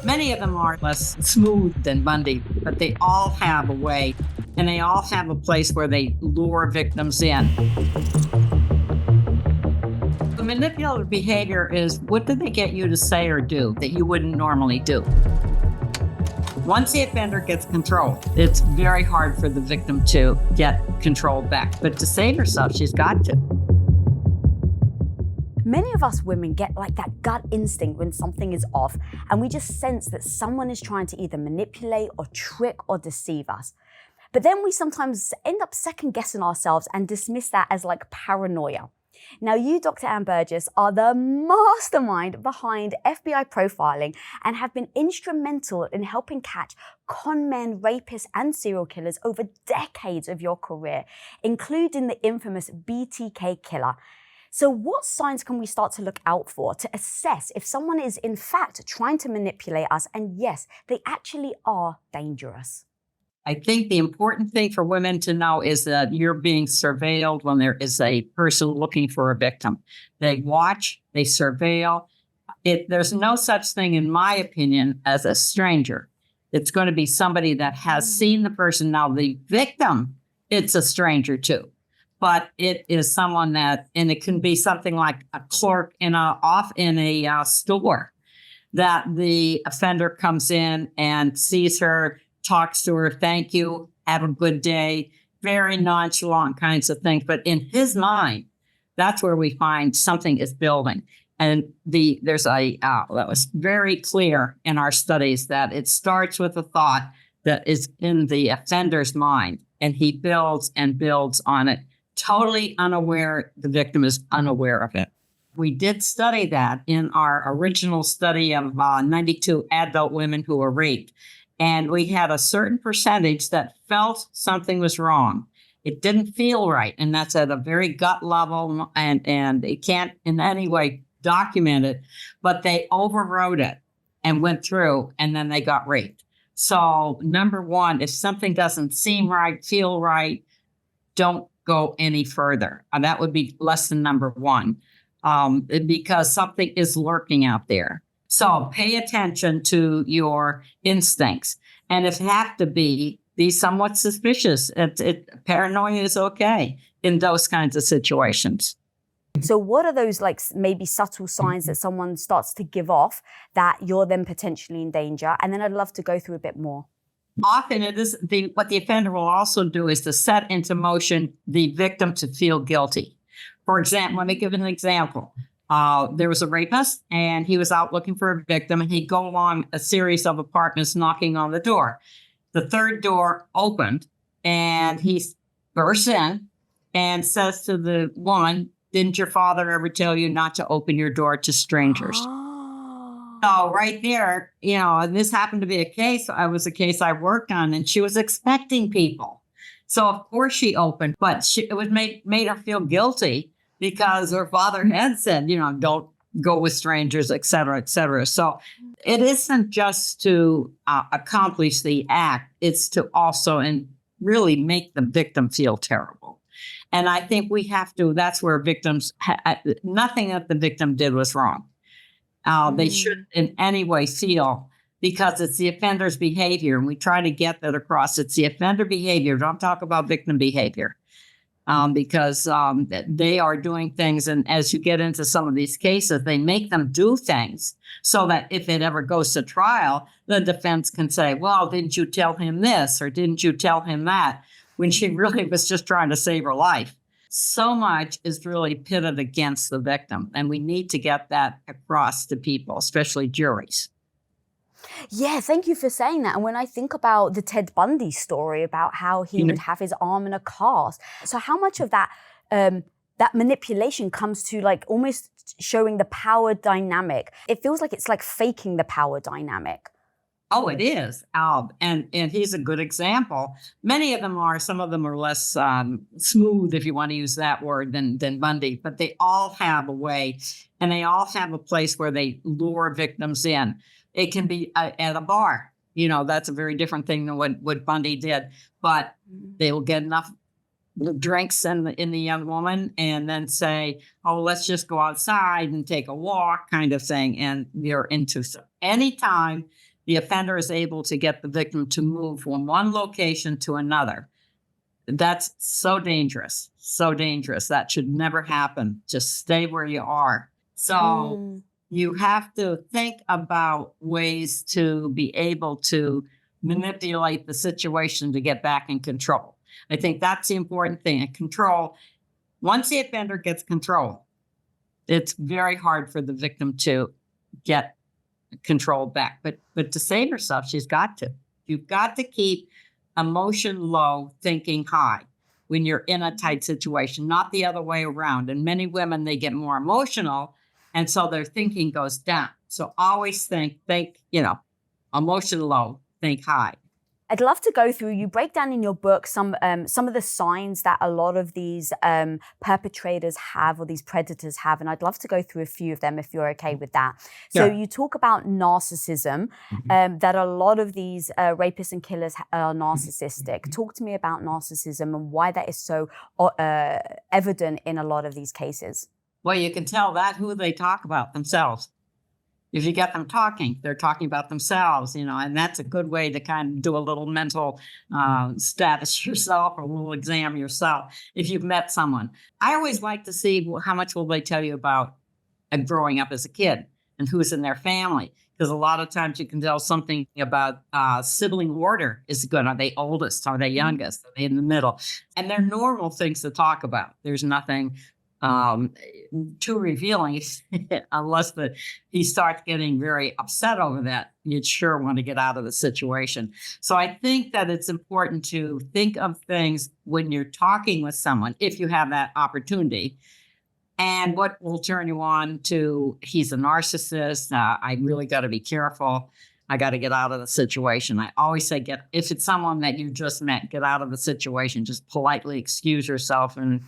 Many of them are less smooth than Bundy, but they all have a way, and they all have a place where they lure victims in. The manipulative behavior is, what did they get you to say or do that you wouldn't normally do? Once the offender gets control, it's very hard for the victim to get control back. But to save herself, she's got to. Many of us women get like that gut instinct when something is off, and we just sense that someone is trying to either manipulate or trick or deceive us. But then we sometimes end up second guessing ourselves and dismiss that as like paranoia. Now, you, Dr. Ann Burgess, are the mastermind behind FBI profiling and have been instrumental in helping catch con men, rapists, and serial killers over decades of your career, including the infamous BTK killer. So what signs can we start to look out for to assess if someone is in fact trying to manipulate us and yes, they actually are dangerous? I think the important thing for women to know is that you're being surveilled when there is a person looking for a victim. They watch, they surveil. There's no such thing, in my opinion, as a stranger. It's going to be somebody that has seen the person. Now, the victim, it's a stranger too. But it is someone that, and it can be something like a clerk in a store, that the offender comes in and sees her, talks to her, thank you, have a good day, very nonchalant kinds of things. But in his mind, that's where we find something is building. And that was very clear in our studies that it starts with a thought that is in the offender's mind, and he builds and builds on it. Totally unaware, the victim is unaware of it. We did study that in our original study of 92 adult women who were raped. And we had a certain percentage that felt something was wrong. It didn't feel right. And that's at a very gut level, and it can't in any way document it, but they overrode it and went through, and then they got raped. So number one, if something doesn't seem right, feel right, don't go any further. And that would be lesson number one, because something is lurking out there. So pay attention to your instincts. And if have to be somewhat suspicious. Paranoia is okay in those kinds of situations. So what are those like maybe subtle signs that someone starts to give off that you're then potentially in danger? And then I'd love to go through a bit more. Often it is what the offender will also do is to set into motion the victim to feel guilty. For example, let me give an example. There was a rapist, and he was out looking for a victim, and he'd go along a series of apartments knocking on the door. The third door opened, and he bursts in and says to the woman, "Didn't your father ever tell you not to open your door to strangers?" So right there, and this happened to be a case I worked on, and she was expecting people. So of course she opened, but it was made her feel guilty because her father had said, don't go with strangers, et cetera, et cetera. So it isn't just to accomplish the act, it's to also and really make the victim feel terrible. And I think we have to, that's where victims, nothing that the victim did was wrong. They shouldn't in any way feel, because it's the offender's behavior, and we try to get that across. It's the offender behavior. Don't talk about victim behavior, because they are doing things. And as you get into some of these cases, they make them do things so that if it ever goes to trial, the defense can say, well, didn't you tell him this or didn't you tell him that, when she really was just trying to save her life. So much is really pitted against the victim, and we need to get that across to people, especially juries. Yeah, thank you for saying that. And when I think about the Ted Bundy story about how he would have his arm in a cast, so how much of that that manipulation comes to like almost showing the power dynamic? It feels like it's like faking the power dynamic. Oh, it is. And he's a good example. Many of them are, some of them are less smooth, if you want to use that word, than Bundy, but they all have a way, and they all have a place where they lure victims in. It can be at a bar. That's a very different thing than what Bundy did, but they will get enough drinks in the young woman and then say, oh, let's just go outside and take a walk kind of thing. And you're into anytime the offender is able to get the victim to move from one location to another. That's so dangerous, so dangerous. That should never happen. Just stay where you are. So you have to think about ways to be able to manipulate the situation to get back in control. I think that's the important thing. And control, once the offender gets control, it's very hard for the victim to get control back. But to save herself, she's got to. You've got to keep emotion low, thinking high when you're in a tight situation, not the other way around. And many women, they get more emotional, and so their thinking goes down. So always think, emotion low, think high. I'd love to go through, you break down in your book some of the signs that a lot of these perpetrators have, or these predators have, and I'd love to go through a few of them if you're okay with that. So you talk about narcissism, that a lot of these rapists and killers are narcissistic. Talk to me about narcissism and why that is so evident in a lot of these cases. Well, you can tell that who they talk about themselves. If you get them talking, they're talking about themselves, and that's a good way to kind of do a little mental status yourself, or a little exam yourself if you've met someone. I always like to see how much will they tell you about growing up as a kid and who's in their family. Because a lot of times you can tell something about sibling order is good. Are they oldest? Are they youngest? Are they in the middle? And they're normal things to talk about. There's nothing too revealing unless he starts getting very upset over that. You'd sure want to get out of the situation. So I think that it's important to think of things when you're talking with someone, if you have that opportunity, and what will turn you on to, he's a narcissist. I really got to be careful. I got to get out of the situation. I always say, if it's someone that you just met, get out of the situation. Just politely excuse yourself and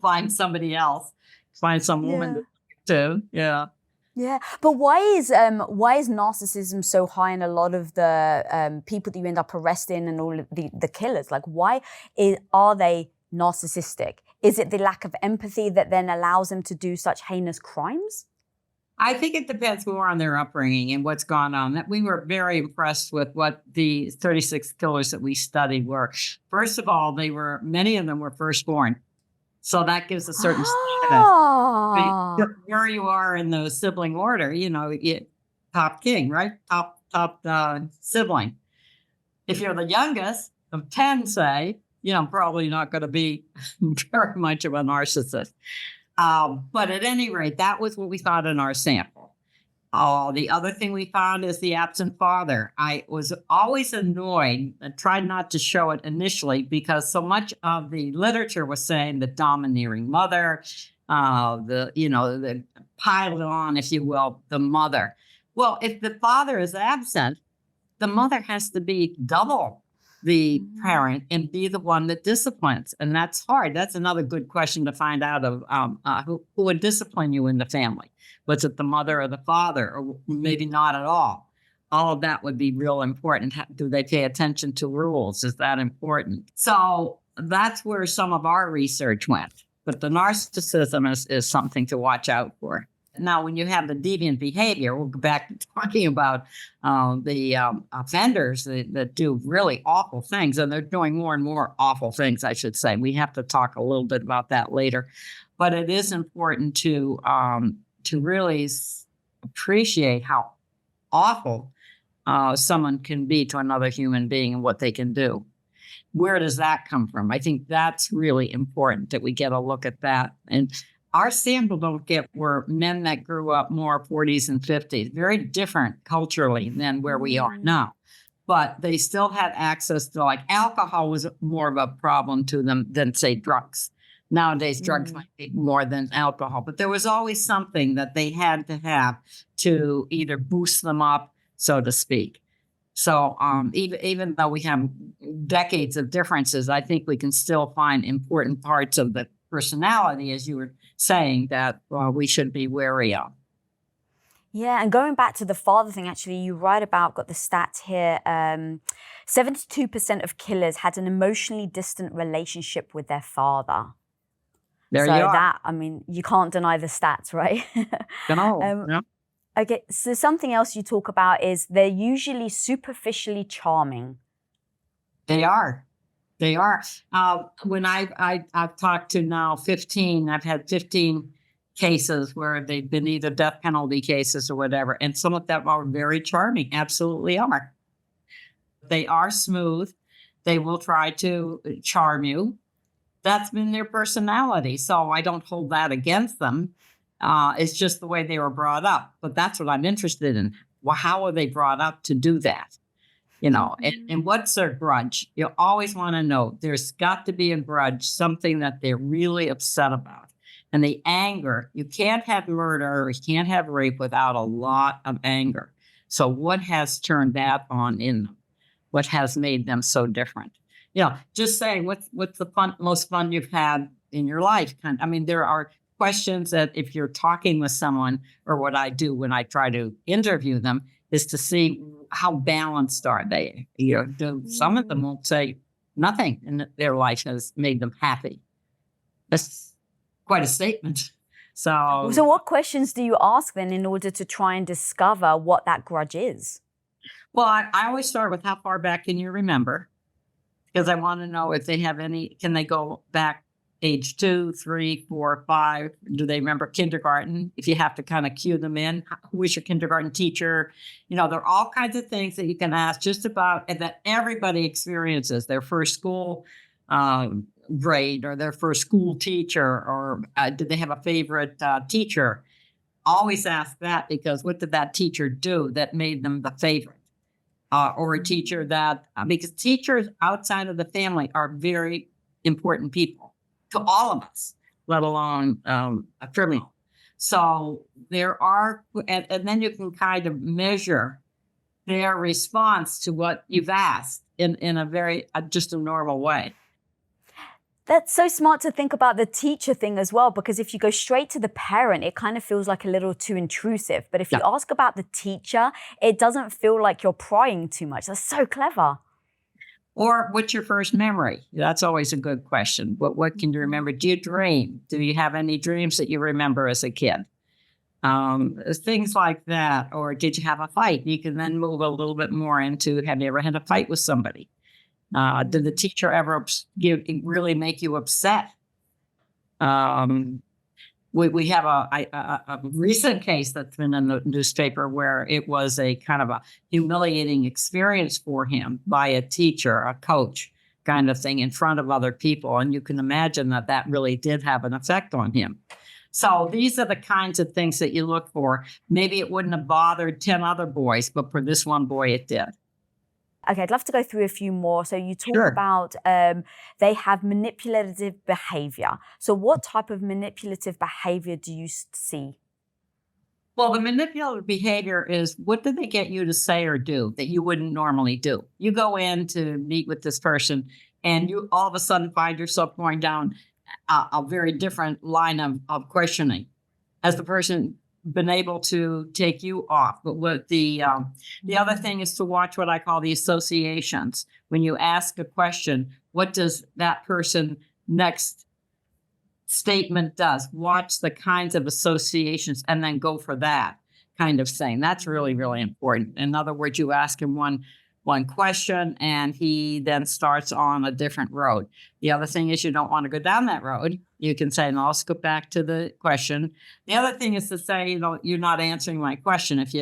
find somebody else, find some woman to. Yeah. But why is narcissism so high in a lot of the people that you end up arresting and all of the killers? Like, why are they narcissistic? Is it the lack of empathy that then allows them to do such heinous crimes? I think it depends more on their upbringing and what's gone on. That we were very impressed with what the 36 killers that we studied were. First of all, many of them were firstborn. So that gives a certain status. Where you are in the sibling order, top king, right? Top sibling. If you're the youngest of 10, say, probably not going to be very much of a narcissist. But at any rate, that was what we found in our sample. The other thing we found is the absent father. I was always annoyed and tried not to show it initially because so much of the literature was saying the domineering mother, the piled on, if you will, the mother. Well, if the father is absent, the mother has to be double the parent and be the one that disciplines. And that's hard. That's another good question to find out of who would discipline you in the family. Was it the mother or the father, or maybe not at all? All of that would be real important. Do they pay attention to rules? Is that important? So that's where some of our research went. But the narcissism is something to watch out for. Now, when you have the deviant behavior, we'll go back to talking about the offenders that do really awful things, and they're doing more and more awful things, I should say. We have to talk a little bit about that later. But it is important to really appreciate how awful someone can be to another human being and what they can do. Where does that come from? I think that's really important that we get a look at that. And our sample were men that grew up more 40s and 50s, very different culturally than where we are now. But they still had access to, like, alcohol was more of a problem to them than, say, drugs. Nowadays, drugs might be more than alcohol, but there was always something that they had to have to either boost them up, so to speak. So even though we have decades of differences, I think we can still find important parts of the personality, as you were saying, that we should be wary of. Yeah, and going back to the father thing, actually, you write about, got the stats here, 72% of killers had an emotionally distant relationship with their father. There you are. That, I mean, you can't deny the stats, right? No. Okay, so something else you talk about is they're usually superficially charming. They are. They are. When I've talked to now 15, I've had 15 cases where they've been either death penalty cases or whatever, and some of them are very charming. Absolutely are. They are smooth. They will try to charm you. That's been their personality, so I don't hold that against them. It's just the way they were brought up. But that's what I'm interested in. Well, how are they brought up to do that? And what's their grudge? You always want to know there's got to be a grudge, something that they're really upset about. And the anger, you can't have murder or you can't have rape without a lot of anger. So what has turned that on in them? What has made them so different? Just saying, what's the most fun you've had in your life? I mean, there are questions that if you're talking with someone, or what I do when I try to interview them, is to see how balanced are they. Some of them won't say nothing in their life has made them happy. That's quite a statement. So what questions do you ask then in order to try and discover what that grudge is? Well, I always start with how far back can you remember? Because I want to know if they have can they go back age 2, 3, 4, 5? Do they remember kindergarten? If you have to kind of cue them in, who was your kindergarten teacher? There are all kinds of things that you can ask just about, and that everybody experiences their first school grade or their first school teacher, or did they have a favorite teacher? Always ask that, because what did that teacher do that made them the favorite? Or a teacher because teachers outside of the family are very important people to all of us, let alone a criminal. So there are, and then you can kind of measure their response to what you've asked in a very, just a normal way. That's so smart to think about the teacher thing as well, because if you go straight to the parent, it kind of feels like a little too intrusive. But if you ask about the teacher, it doesn't feel like you're prying too much. That's so clever. Or what's your first memory? That's always a good question. What can you remember? Do you dream? Do you have any dreams that you remember as a kid? Things like that. Or did you have a fight? You can then move a little bit more into, have you ever had a fight with somebody? Did the teacher ever really make you upset? We have a recent case that's been in the newspaper where it was a kind of a humiliating experience for him by a teacher, a coach kind of thing, in front of other people. And you can imagine that really did have an effect on him. So these are the kinds of things that you look for. Maybe it wouldn't have bothered 10 other boys, but for this one boy, it did. Okay, I'd love to go through a few more. So you talk Sure. about they have manipulative behavior. So what type of manipulative behavior do you see? Well, the manipulative behavior is, what did they get you to say or do that you wouldn't normally do? You go in to meet with this person and you all of a sudden find yourself going down a very different line of questioning. Has the person been able to take you off? But what the other thing is to watch what I call the associations. When you ask a question, what does that person next statement does? Watch the kinds of associations and then go for that kind of thing. That's really, really important. In other words, you ask him one question and he then starts on a different road. The other thing is, you don't want to go down that road. You can say, no, let's go back to the question. The other thing is to say, you're not answering my question. If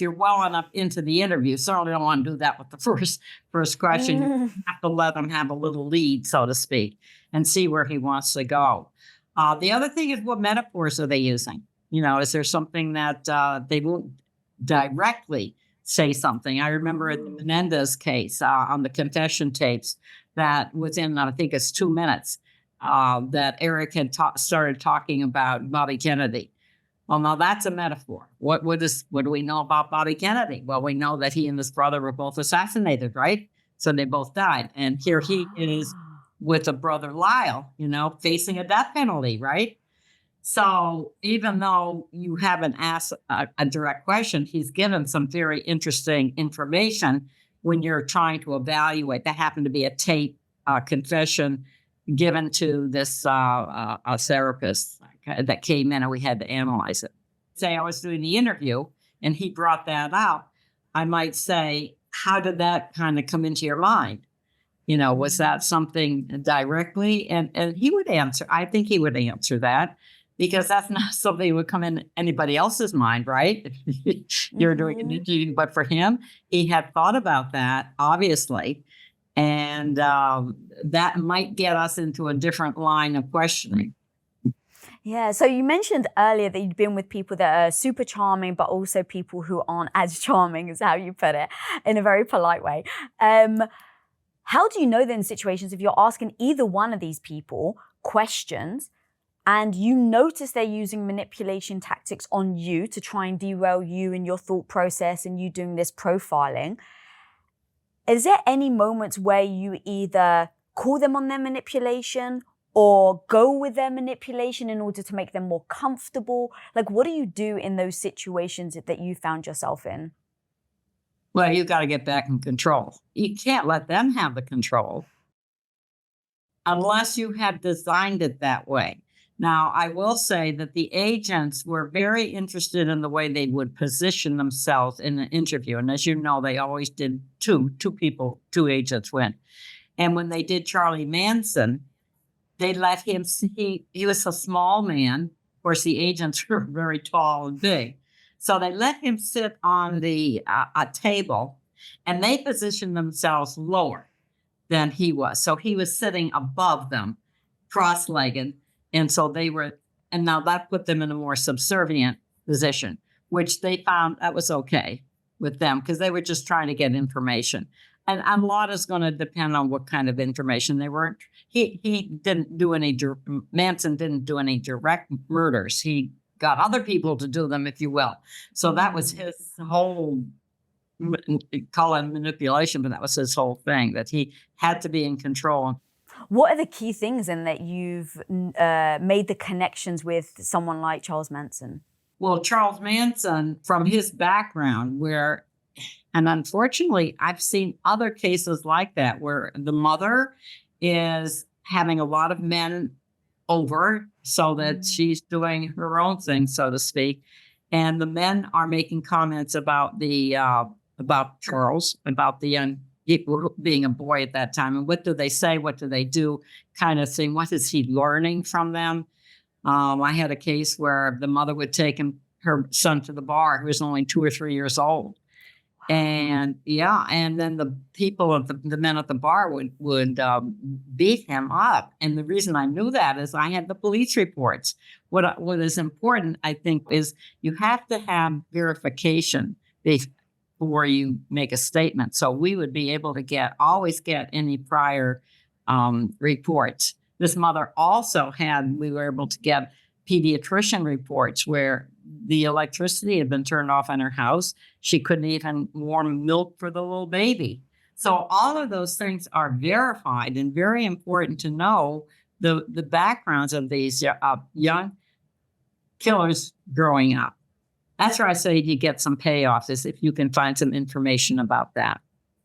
you're well enough into the interview, certainly don't want to do that with the first question. You have to let them have a little lead, so to speak, and see where he wants to go. The other thing is, what metaphors are they using? Is there something that they won't directly say something? I remember in the Menendez case on the confession tapes that within, I think it's 2 minutes, that Eric had started talking about Bobby Kennedy. Well, now that's a metaphor. What do we know about Bobby Kennedy? Well, we know that he and his brother were both assassinated, right? So they both died. And here he is with a brother, Lyle, facing a death penalty, right? So even though you haven't asked a direct question, he's given some very interesting information when you're trying to evaluate. That happened to be a tape confession given to this a therapist that came in, and we had to analyze it. say I was doing the interview and he brought that out, I might say, how did that kind of come into your mind? Was that something directly? And he would answer. I think he would answer that because that's not something that would come in anybody else's mind, right? You're doing an interview, but for him, he had thought about that, obviously. And that might get us into a different line of questioning. Yeah, so you mentioned earlier that you'd been with people that are super charming, but also people who aren't as charming, is how you put it, in a very polite way. How do you know then situations if you're asking either one of these people questions and you notice they're using manipulation tactics on you to try and derail you in your thought process and you doing this profiling? Is there any moments where you either call them on their manipulation or go with their manipulation in order to make them more comfortable? Like, what do you do in those situations that you found yourself in? Well, you've got to get back in control. You can't let them have the control unless you have designed it that way. Now, I will say that the agents were very interested in the way they would position themselves in an interview. And as you know, they always did two agents went. And when they did Charlie Manson, they let him see, he was a small man. Of course, the agents were very tall and big. So they let him sit on a table and they positioned themselves lower than he was. So he was sitting above them, cross-legged. And so and now that put them in a more subservient position, which they found that was okay with them because they were just trying to get information. And a lot is going to depend on what kind of information they weren't. Manson didn't do any direct murders. He got other people to do them, if you will. So that was his whole, call it manipulation, but that was his whole thing, that he had to be in control. What are the key things in that you've made the connections with someone like Charles Manson? Well, Charles Manson, from his background, and unfortunately, I've seen other cases like that where the mother is having a lot of men over so that she's doing her own thing, so to speak. And the men are making comments about about Charles, about the young being a boy at that time. And what do they say? What do they do? Kind of thing. What is he learning from them? I had a case where the mother would take her son to the bar, who was only 2 or 3 years old. And and then the people the men at the bar would beat him up. And the reason I knew that is I had the police reports. What is important, I think, is you have to have verification before you make a statement. So we would be able to always get any prior reports. This mother also we were able to get pediatrician reports where the electricity had been turned off in her house. She couldn't even warm milk for the little baby. So all of those things are verified and very important to know the backgrounds of these young killers growing up. That's where I say you get some payoffs, is if you can find some information about that.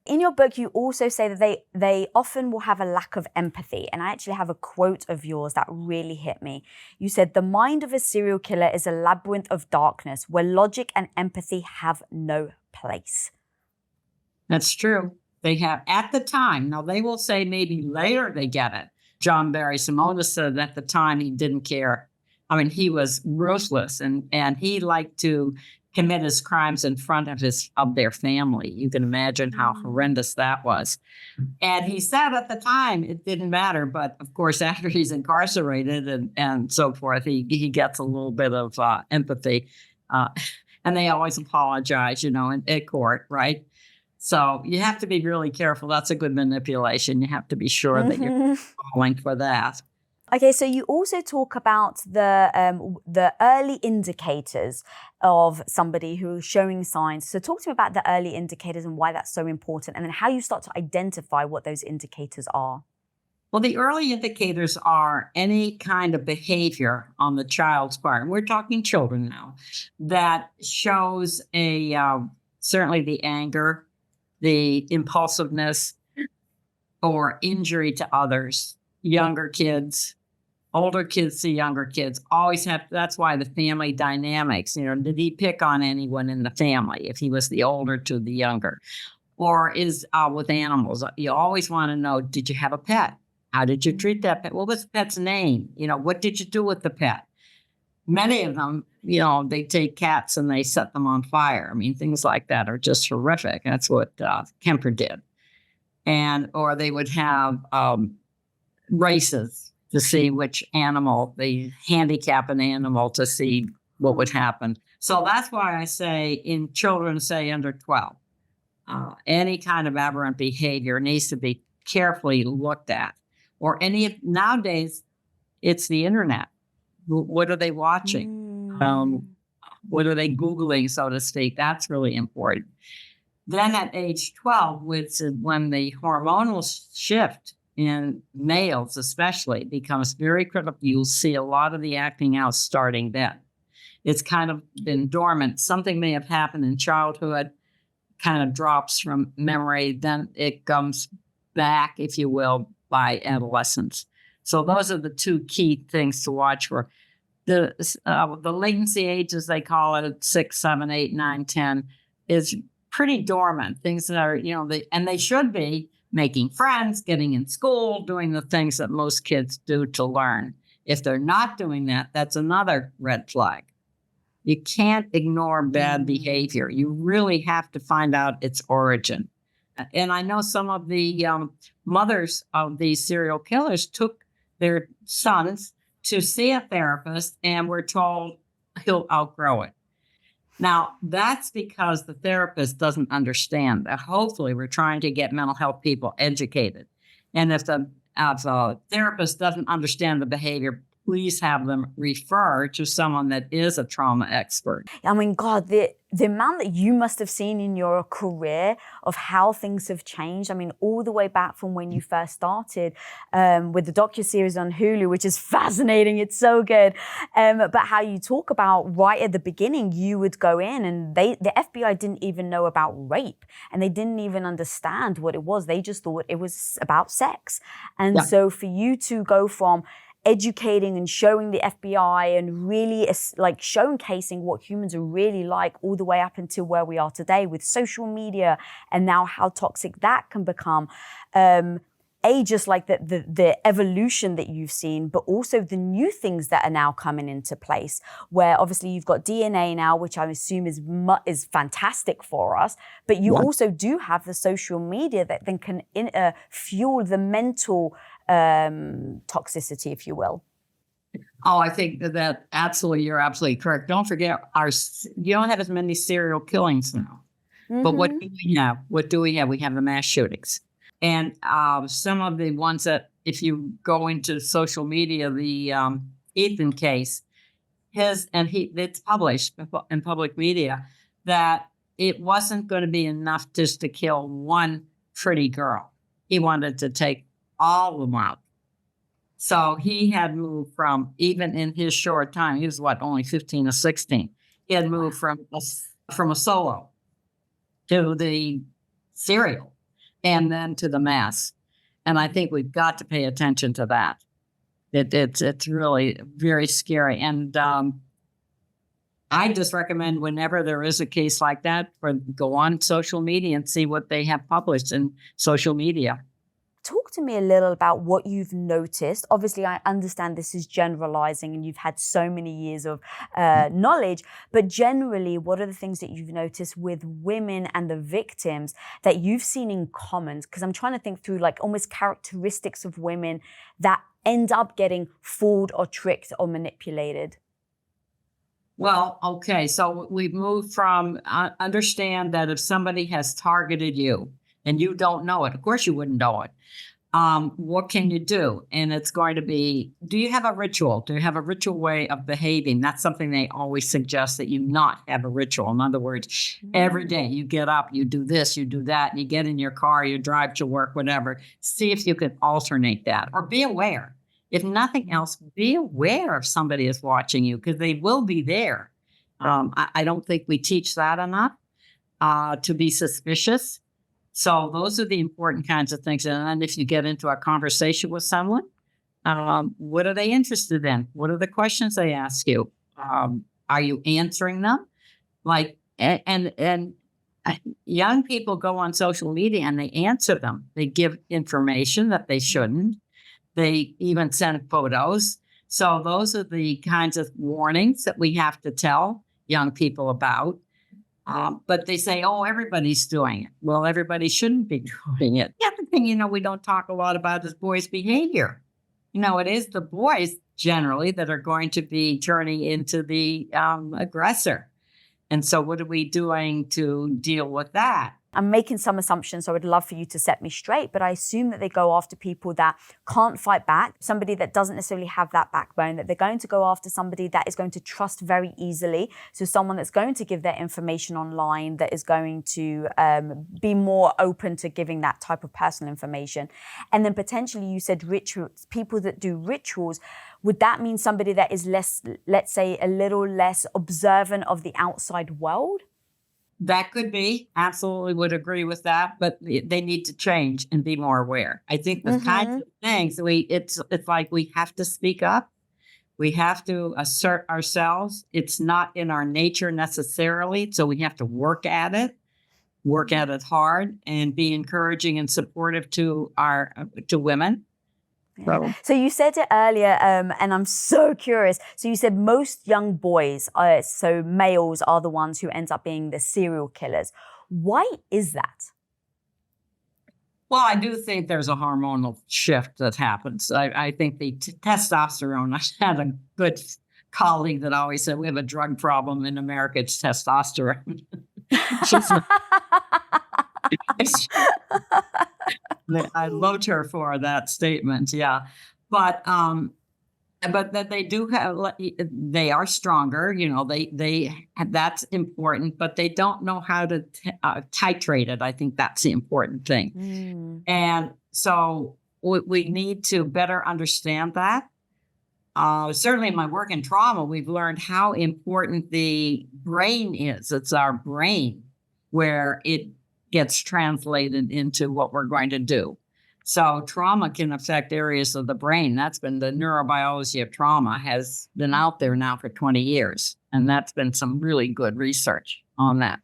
In your book, you also say that they often will have a lack of empathy. And I actually have a quote of yours that really hit me. You said, "The mind of a serial killer is a labyrinth of darkness where logic and empathy have no place." That's true. They have at the time. Now, they will say maybe later they get it. John Barry Simona said at the time he didn't care. I mean, he was ruthless and he liked to commit his crimes in front of their family. You can imagine how horrendous that was. And he said at the time it didn't matter, but of course after he's incarcerated and so forth, he gets a little bit of empathy, and they always apologize, in court, right? So you have to be really careful. That's a good manipulation. You have to be sure that you're falling for that. Okay, so you also talk about the early indicators of somebody who is showing signs. So talk to me about the early indicators and why that's so important, and then how you start to identify what those indicators are. Well, the early indicators are any kind of behavior on the child's part, and we're talking children now, that shows certainly the anger, the impulsiveness, or injury to others, younger kids. older kids see younger kids, always have, that's why the family dynamics, did he pick on anyone in the family if he was the older to the younger? Or is with animals, you always want to know, did you have a pet? How did you treat that pet? What was the pet's name? What did you do with the pet? Many of them, they take cats and they set them on fire. I mean, things like that are just horrific. That's what Kemper did. Or they would have races to see which animal, they handicap an animal to see what would happen. So that's why I say in children, say under 12, any kind of aberrant behavior needs to be carefully looked at. Or nowadays, it's the internet. What are they watching? What are they Googling, so to speak? That's really important. Then at age 12, which is when the hormonal shift in males especially becomes very critical, you'll see a lot of the acting out starting then. It's kind of been dormant. Something may have happened in childhood, kind of drops from memory, then it comes back, if you will, by adolescence. So those are the two key things to watch for. The latency age, as they call it, 6, 7, 8, 9, 10, is pretty dormant. Things that are, and they should be making friends, getting in school, doing the things that most kids do to learn. If they're not doing that, that's another red flag. You can't ignore bad behavior. You really have to find out its origin. And I know some of the mothers of these serial killers took their sons to see a therapist and were told he'll outgrow it. Now, that's because the therapist doesn't understand that. Hopefully, we're trying to get mental health people educated. And if the therapist doesn't understand the behavior, please have them refer to someone that is a trauma expert. I mean, God, the amount that you must have seen in your career of how things have changed. I mean, all the way back from when you first started with the docuseries on Hulu, which is fascinating. It's so good. But how you talk about right at the beginning, you would go in and the FBI didn't even know about rape and they didn't even understand what it was. They just thought it was about sex. And so for you to go from educating and showing the FBI and really like showcasing what humans are really like all the way up until where we are today with social media and now how toxic that can become. Just like the evolution that you've seen, but also the new things that are now coming into place, where obviously you've got DNA now, which I assume is fantastic for us, but you also do have the social media that then can fuel the mental toxicity, if you will. Oh, I think that you're absolutely correct. Don't forget, you don't have as many serial killings now. Mm-hmm. But what do we have? We have the mass shootings. And some of the ones that, if you go into social media, the Ethan case, it's published in public media that it wasn't going to be enough just to kill one pretty girl. He wanted to take all of them out. So he had moved from, even in his short time, he was only 15 or 16. He had moved from a solo to the serial and then to the mass. And I think we've got to pay attention to that. It's really very scary. And I just recommend whenever there is a case like that, go on social media and see what they have published in social media. Talk to me a little about what you've noticed. Obviously, I understand this is generalizing and you've had so many years of knowledge, but generally, what are the things that you've noticed with women and the victims that you've seen in common? Because I'm trying to think through like almost characteristics of women that end up getting fooled or tricked or manipulated. Well, okay, so we've moved from understand that if somebody has targeted you, and you don't know it. Of course you wouldn't know it. What can you do? And it's going to be, do you have a ritual? Do you have a ritual way of behaving? That's something they always suggest, that you not have a ritual. In other words, every day you get up, you do this, you do that, and you get in your car, you drive to work, whatever. See if you can alternate that, or be aware. If nothing else, be aware if somebody is watching you, because they will be there. I don't think we teach that enough, to be suspicious. So those are the important kinds of things. And then if you get into a conversation with someone, What are they interested in? What are the questions they ask you? Are you answering them? Like, and young people go on social media and they answer them. They give information that they shouldn't. They even send photos. So those are the kinds of warnings that we have to tell young people about. But they say, oh, everybody's doing it. Well, everybody shouldn't be doing it. The other thing, we don't talk a lot about is boys' behavior. It is the boys generally that are going to be turning into the aggressor. And so what are we doing to deal with that? I'm making some assumptions, so I would love for you to set me straight, but I assume that they go after people that can't fight back, somebody that doesn't necessarily have that backbone, that they're going to go after somebody that is going to trust very easily. So someone that's going to give their information online, that is going to be more open to giving that type of personal information. And then potentially you said rituals, people that do rituals. Would that mean somebody that is less, let's say, a little less observant of the outside world? That could be. Absolutely would agree with that, but they need to change and be more aware. I think the kinds of things it's like we have to speak up. We have to assert ourselves. It's not in our nature necessarily, so we have to work at it hard, and be encouraging and supportive to women. Yeah. So you said it earlier, and I'm so curious. So you said most young boys, so males, are the ones who end up being the serial killers. Why is that? Well, I do think there's a hormonal shift that happens. I think the testosterone, I had a good colleague that always said we have a drug problem in America, it's testosterone. I loved her for that statement. Yeah. But that they do have, they are stronger, that's important, but they don't know how to titrate it. I think that's the important thing. And so we need to better understand that. Certainly in my work in trauma, we've learned how important the brain is. It's our brain where it gets translated into what we're going to do. So trauma can affect areas of the brain. That's been the neurobiology of trauma has been out there now for 20 years. And that's been some really good research on that.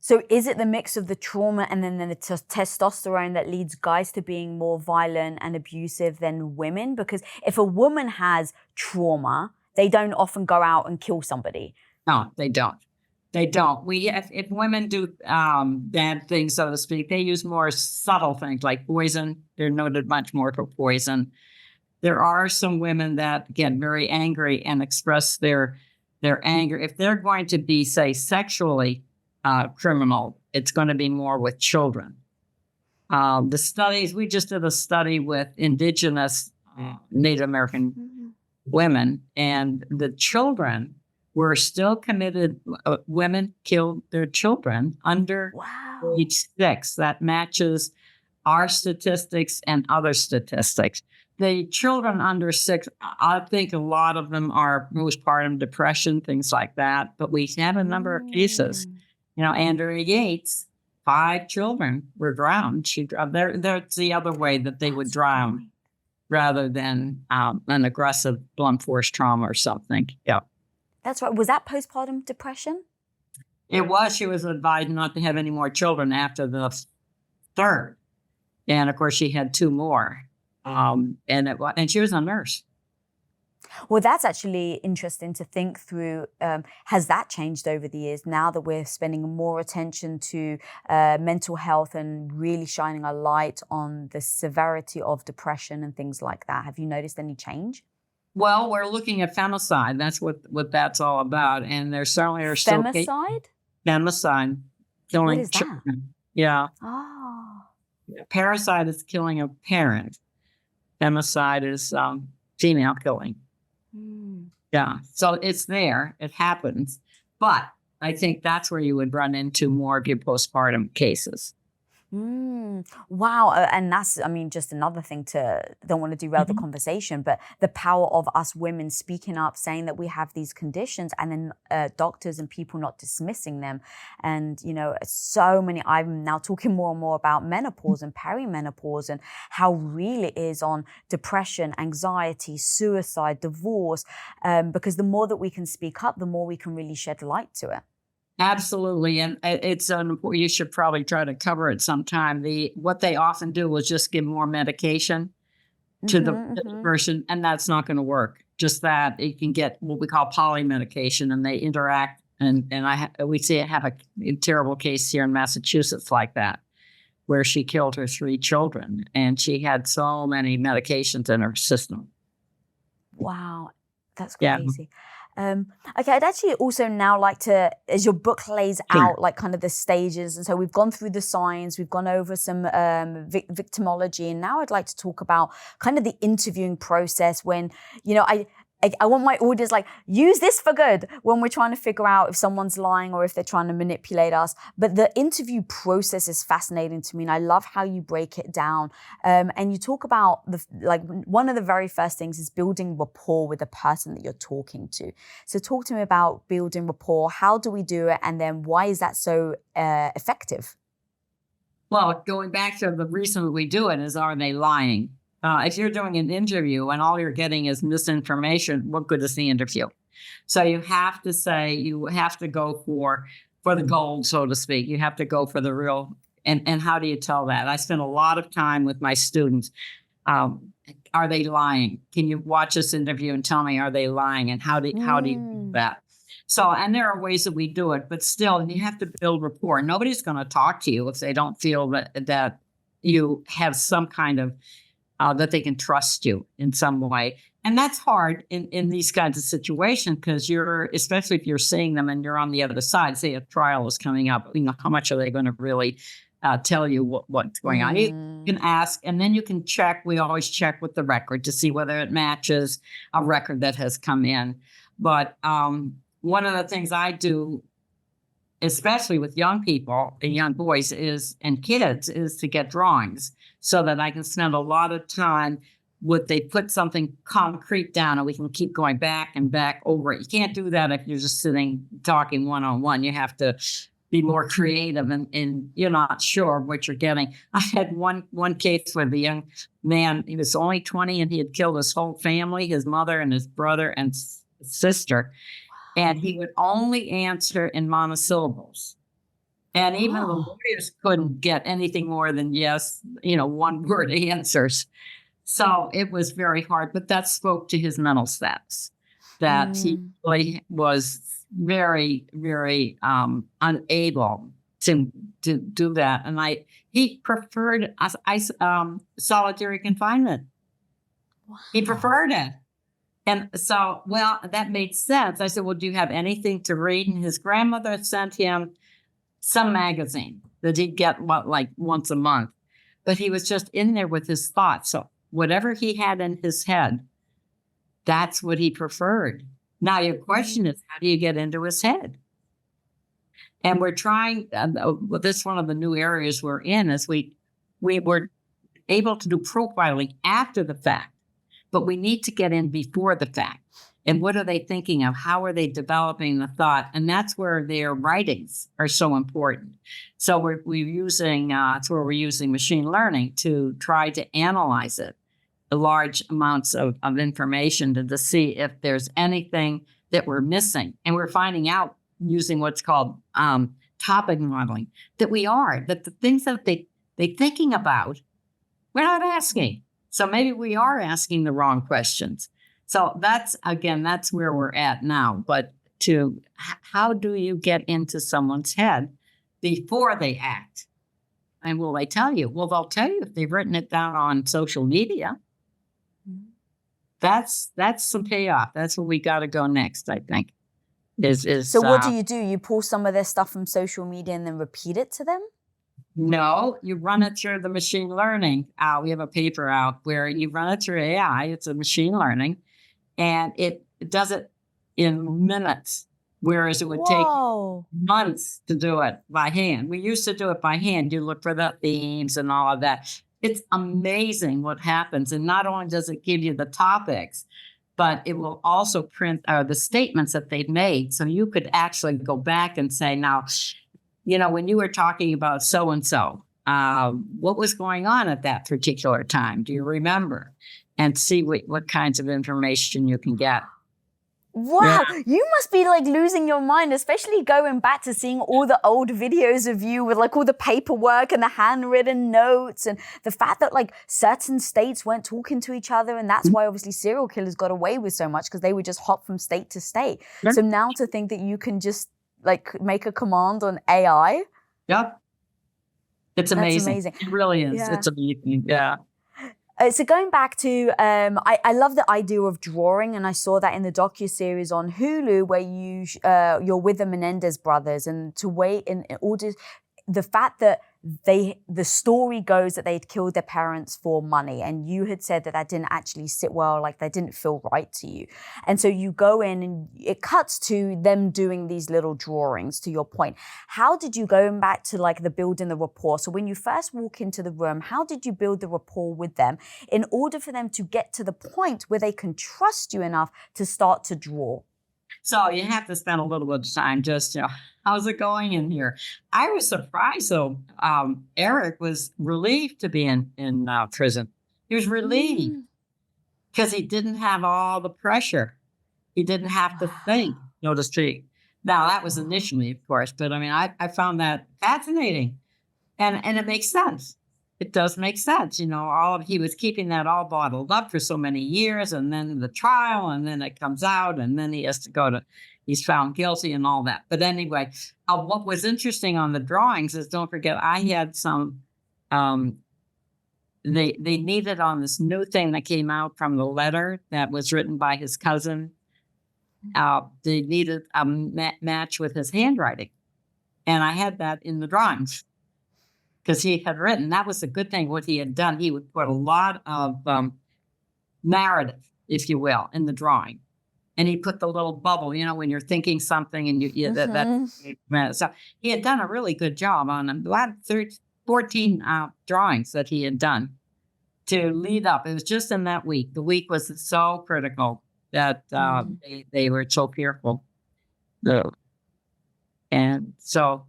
So is it the mix of the trauma and then the testosterone that leads guys to being more violent and abusive than women? Because if a woman has trauma, they don't often go out and kill somebody. No, they don't. They don't. If women do bad things, so to speak, they use more subtle things like poison. They're noted much more for poison. There are some women that get very angry and express their anger. If they're going to be, say, sexually criminal, it's going to be more with children. The studies, we just did a study with indigenous Native American women, and the children were still committed. Women killed their children under age 6. That matches our statistics and other statistics. The children under 6, I think a lot of them are postpartum depression, things like that. But we have a number of cases. Andrea Yates, 5 children were drowned. That's the other way that they would drown rather than an aggressive blunt force trauma or something. Yeah. That's right. Was that postpartum depression? It was. She was advised not to have any more children after the 3rd. And of course, she had 2 more. And she was a nurse. Well, that's actually interesting to think through. Has that changed over the years now that we're spending more attention to mental health and really shining a light on the severity of depression and things like that? Have you noticed any change? Well, we're looking at femicide. That's what that's all about. And there certainly are still femicide? Femicide. Killing what is children. That? Yeah. Oh. Parricide is killing a parent. Femicide is female killing. Yeah. So it's there. It happens. But I think that's where you would run into more of your postpartum cases. Wow. And that's, I mean, just another thing to, don't want to derail the conversation, but the power of us women speaking up, saying that we have these conditions, and then doctors and people not dismissing them. And, you know, so many, I'm now talking more and more about menopause and perimenopause and how real it is on depression, anxiety, suicide, divorce, because the more that we can speak up, the more we can really shed light to it. Absolutely, and it's you should probably try to cover it sometime. What they often do is just give more medication to the person, and that's not going to work. Just that you can get what we call polymedication, and they interact. And we have a terrible case here in Massachusetts like that, where she killed her 3 children, and she had so many medications in her system. Wow, that's Yeah. crazy. Okay, I'd actually also now like to, as your book lays Sure. out like kind of the stages, and so we've gone through the signs, we've gone over some victimology, and now I'd like to talk about kind of the interviewing process when, you know, I want my audience like, use this for good when we're trying to figure out if someone's lying or if they're trying to manipulate us. But the interview process is fascinating to me, and I love how you break it down. And you talk about one of the very first things is building rapport with the person that you're talking to. So talk to me about building rapport. How do we do it? And then why is that so effective? Well, going back to the reason we do it is, are they lying? If you're doing an interview and all you're getting is misinformation, what good is the interview? So you have to go for the gold, so to speak. You have to go for the real. And how do you tell that? I spend a lot of time with my students. Are they lying? Can you watch this interview and tell me, are they lying? And how do you do that? So, and there are ways that we do it, but still, you have to build rapport. Nobody's going to talk to you if they don't feel that you have some kind of that they can trust you in some way. And that's hard in these kinds of situations, because especially if you're seeing them and you're on the other side, say a trial is coming up, you know, how much are they going to really tell you what's going on? You can ask, and then you can check. We always check with the record to see whether it matches a record that has come in. But one of the things I do, especially with young people and young boys and kids, is to get drawings, so that I can spend a lot of time they put something concrete down, and we can keep going back and back over it. You can't do that if you're just sitting talking one-on-one. You have to be more creative, and you're not sure what you're getting. I had one case where the young man, he was only 20, and he had killed his whole family, his mother and his brother and sister. And he would only answer in monosyllables. And even the lawyers couldn't get anything more than yes, one-word answers. So it was very hard, but that spoke to his mental status, that he really was very, very unable to do that. And he preferred solitary confinement. Wow. He preferred it. And so, that made sense. I said, well, do you have anything to read? And his grandmother sent him some magazine that he'd get once a month. But he was just in there with his thoughts. So whatever he had in his head, that's what he preferred. Now, your question is, how do you get into his head? And we're trying, this one of the new areas we're in is we were able to do profiling after the fact. But we need to get in before the fact. And what are they thinking of? How are they developing the thought? And that's where their writings are so important. So we're using, that's where we're using machine learning to try to analyze it, large amounts of information to see if there's anything that we're missing. And we're finding out using what's called topic modeling that the things that they're thinking about, we're not asking. So maybe we are asking the wrong questions. So that's where we're at now. But how do you get into someone's head before they act? And will they tell you? Well, they'll tell you if they've written it down on social media. That's some payoff. That's where we got to go next, I think. So what do? You pull some of their stuff from social media and then repeat it to them? No, you run it through the machine learning. We have a paper out where you run it through AI. It's a machine learning, and it does it in minutes. whereas it would take Whoa. months to do it by hand. We used to do it by hand. You look for the themes and all of that. It's amazing what happens. And not only does it give you the topics, but it will also print the statements that they've made. So you could actually go back and say, now, when you were talking about so-and-so, what was going on at that particular time? Do you remember? And see what kinds of information you can get. Wow, you must be like losing your mind, especially going back to seeing all the old videos of you with like all the paperwork and the handwritten notes and the fact that like certain states weren't talking to each other. And that's why obviously serial killers got away with so much, because they would just hop from state to state. Yeah. So now to think that you can just like make a command on AI. Yep. It's amazing. Amazing. It really is. Yeah. It's amazing. Yeah. So going back to, I love the idea of drawing, and I saw that in the docuseries on Hulu where you're with the Menendez brothers, and to wait in order, the fact that the story goes that they'd killed their parents for money, and you had said that didn't actually sit well, like that didn't feel right to you. And so you go in and it cuts to them doing these little drawings, to your point. How did you go back to like the building the rapport? So when you first walk into the room, how did you build the rapport with them in order for them to get to the point where they can trust you enough to start to draw? So you have to spend a little bit of time just, how's it going in here? I was surprised, though. Eric was relieved to be in prison. He was relieved because he didn't have all the pressure. He didn't have to think, so to speak. Now, that was initially, of course, but I mean, I found that fascinating. And it makes sense. It does make sense. He was keeping that all bottled up for so many years, and then the trial, and then it comes out, and then he has to he's found guilty and all that. But anyway, what was interesting on the drawings is, don't forget, I had some, they needed on this new thing that came out from the letter that was written by his cousin. They needed a match with his handwriting. And I had that in the drawings. Because he had written, that was a good thing. What he had done, he would put a lot of narrative, if you will, in the drawing, and he put the little bubble. When you're thinking something, and so he had done a really good job on about 14 drawings that he had done to lead up. It was just in that week. The week was so critical that they were so fearful, and so.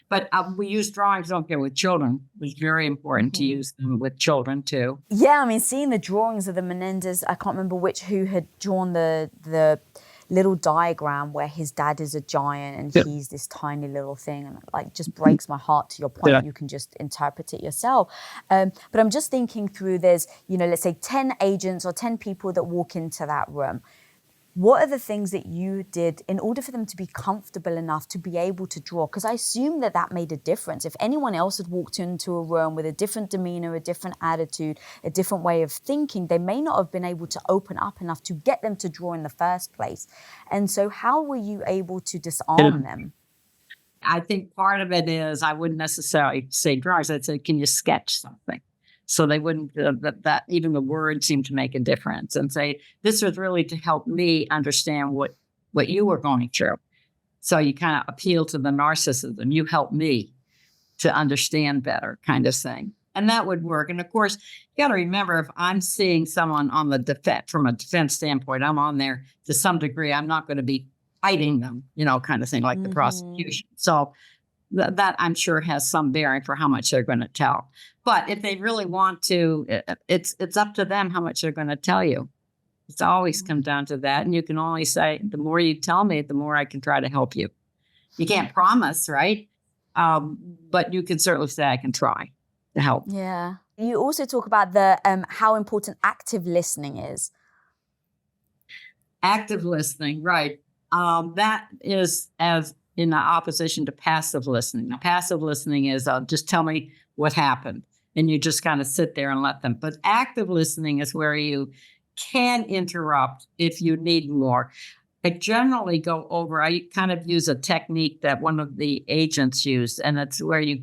But we use drawings, don't care, with children. It was very important to use them with children, too. Yeah, I mean, seeing the drawings of the Menendez, I can't remember who had drawn the little diagram where his dad is a giant and he's this tiny little thing. And it like just breaks my heart, to your point. Yeah. You can just interpret it yourself. But I'm just thinking through, there's, let's say 10 agents or 10 people that walk into that room. What are the things that you did in order for them to be comfortable enough to be able to draw? Because I assume that made a difference. If anyone else had walked into a room with a different demeanor, a different attitude, a different way of thinking, they may not have been able to open up enough to get them to draw in the first place. And so how were you able to disarm them? I think part of it is, I wouldn't necessarily say drawings. I'd say, can you sketch something? So they wouldn't, that even the words seemed to make a difference, and say, this was really to help me understand what you were going through. So you kind of appeal to the narcissism. You help me to understand better, kind of thing. And that would work. And of course, you got to remember, if I'm seeing someone on the defense, from a defense standpoint, I'm on there to some degree. I'm not going to be fighting them, kind of thing, like the prosecution. So that I'm sure has some bearing for how much they're going to tell. But if they really want to, it's up to them how much they're going to tell you. It's always come down to that. And you can only say, the more you tell me, the more I can try to help you. You can't promise, right? But you can certainly say, I can try to help. Yeah. You also talk about the how important active listening is. Active listening, right. That is as in opposition to passive listening. Now, passive listening is just tell me what happened, and you just kind of sit there and let them. But active listening is where you can interrupt if you need more. I generally go over, I kind of use a technique that one of the agents used, and it's where you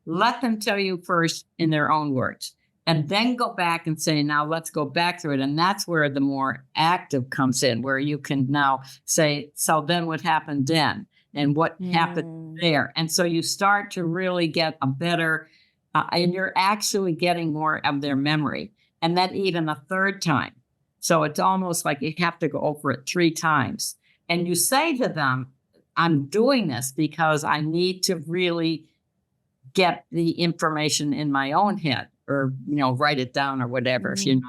let them tell you first in their own words. and then go back and say, now let's go back through it. And that's where the more active comes in, where you can now say, so then what happened then? And what happened there? And so you start to really get a better, and you're actually getting more of their memory. And then even a third time. So it's almost like you have to go over it 3 times. And you say to them, I'm doing this because I need to really get the information in my own head, or, write it down or whatever, if you're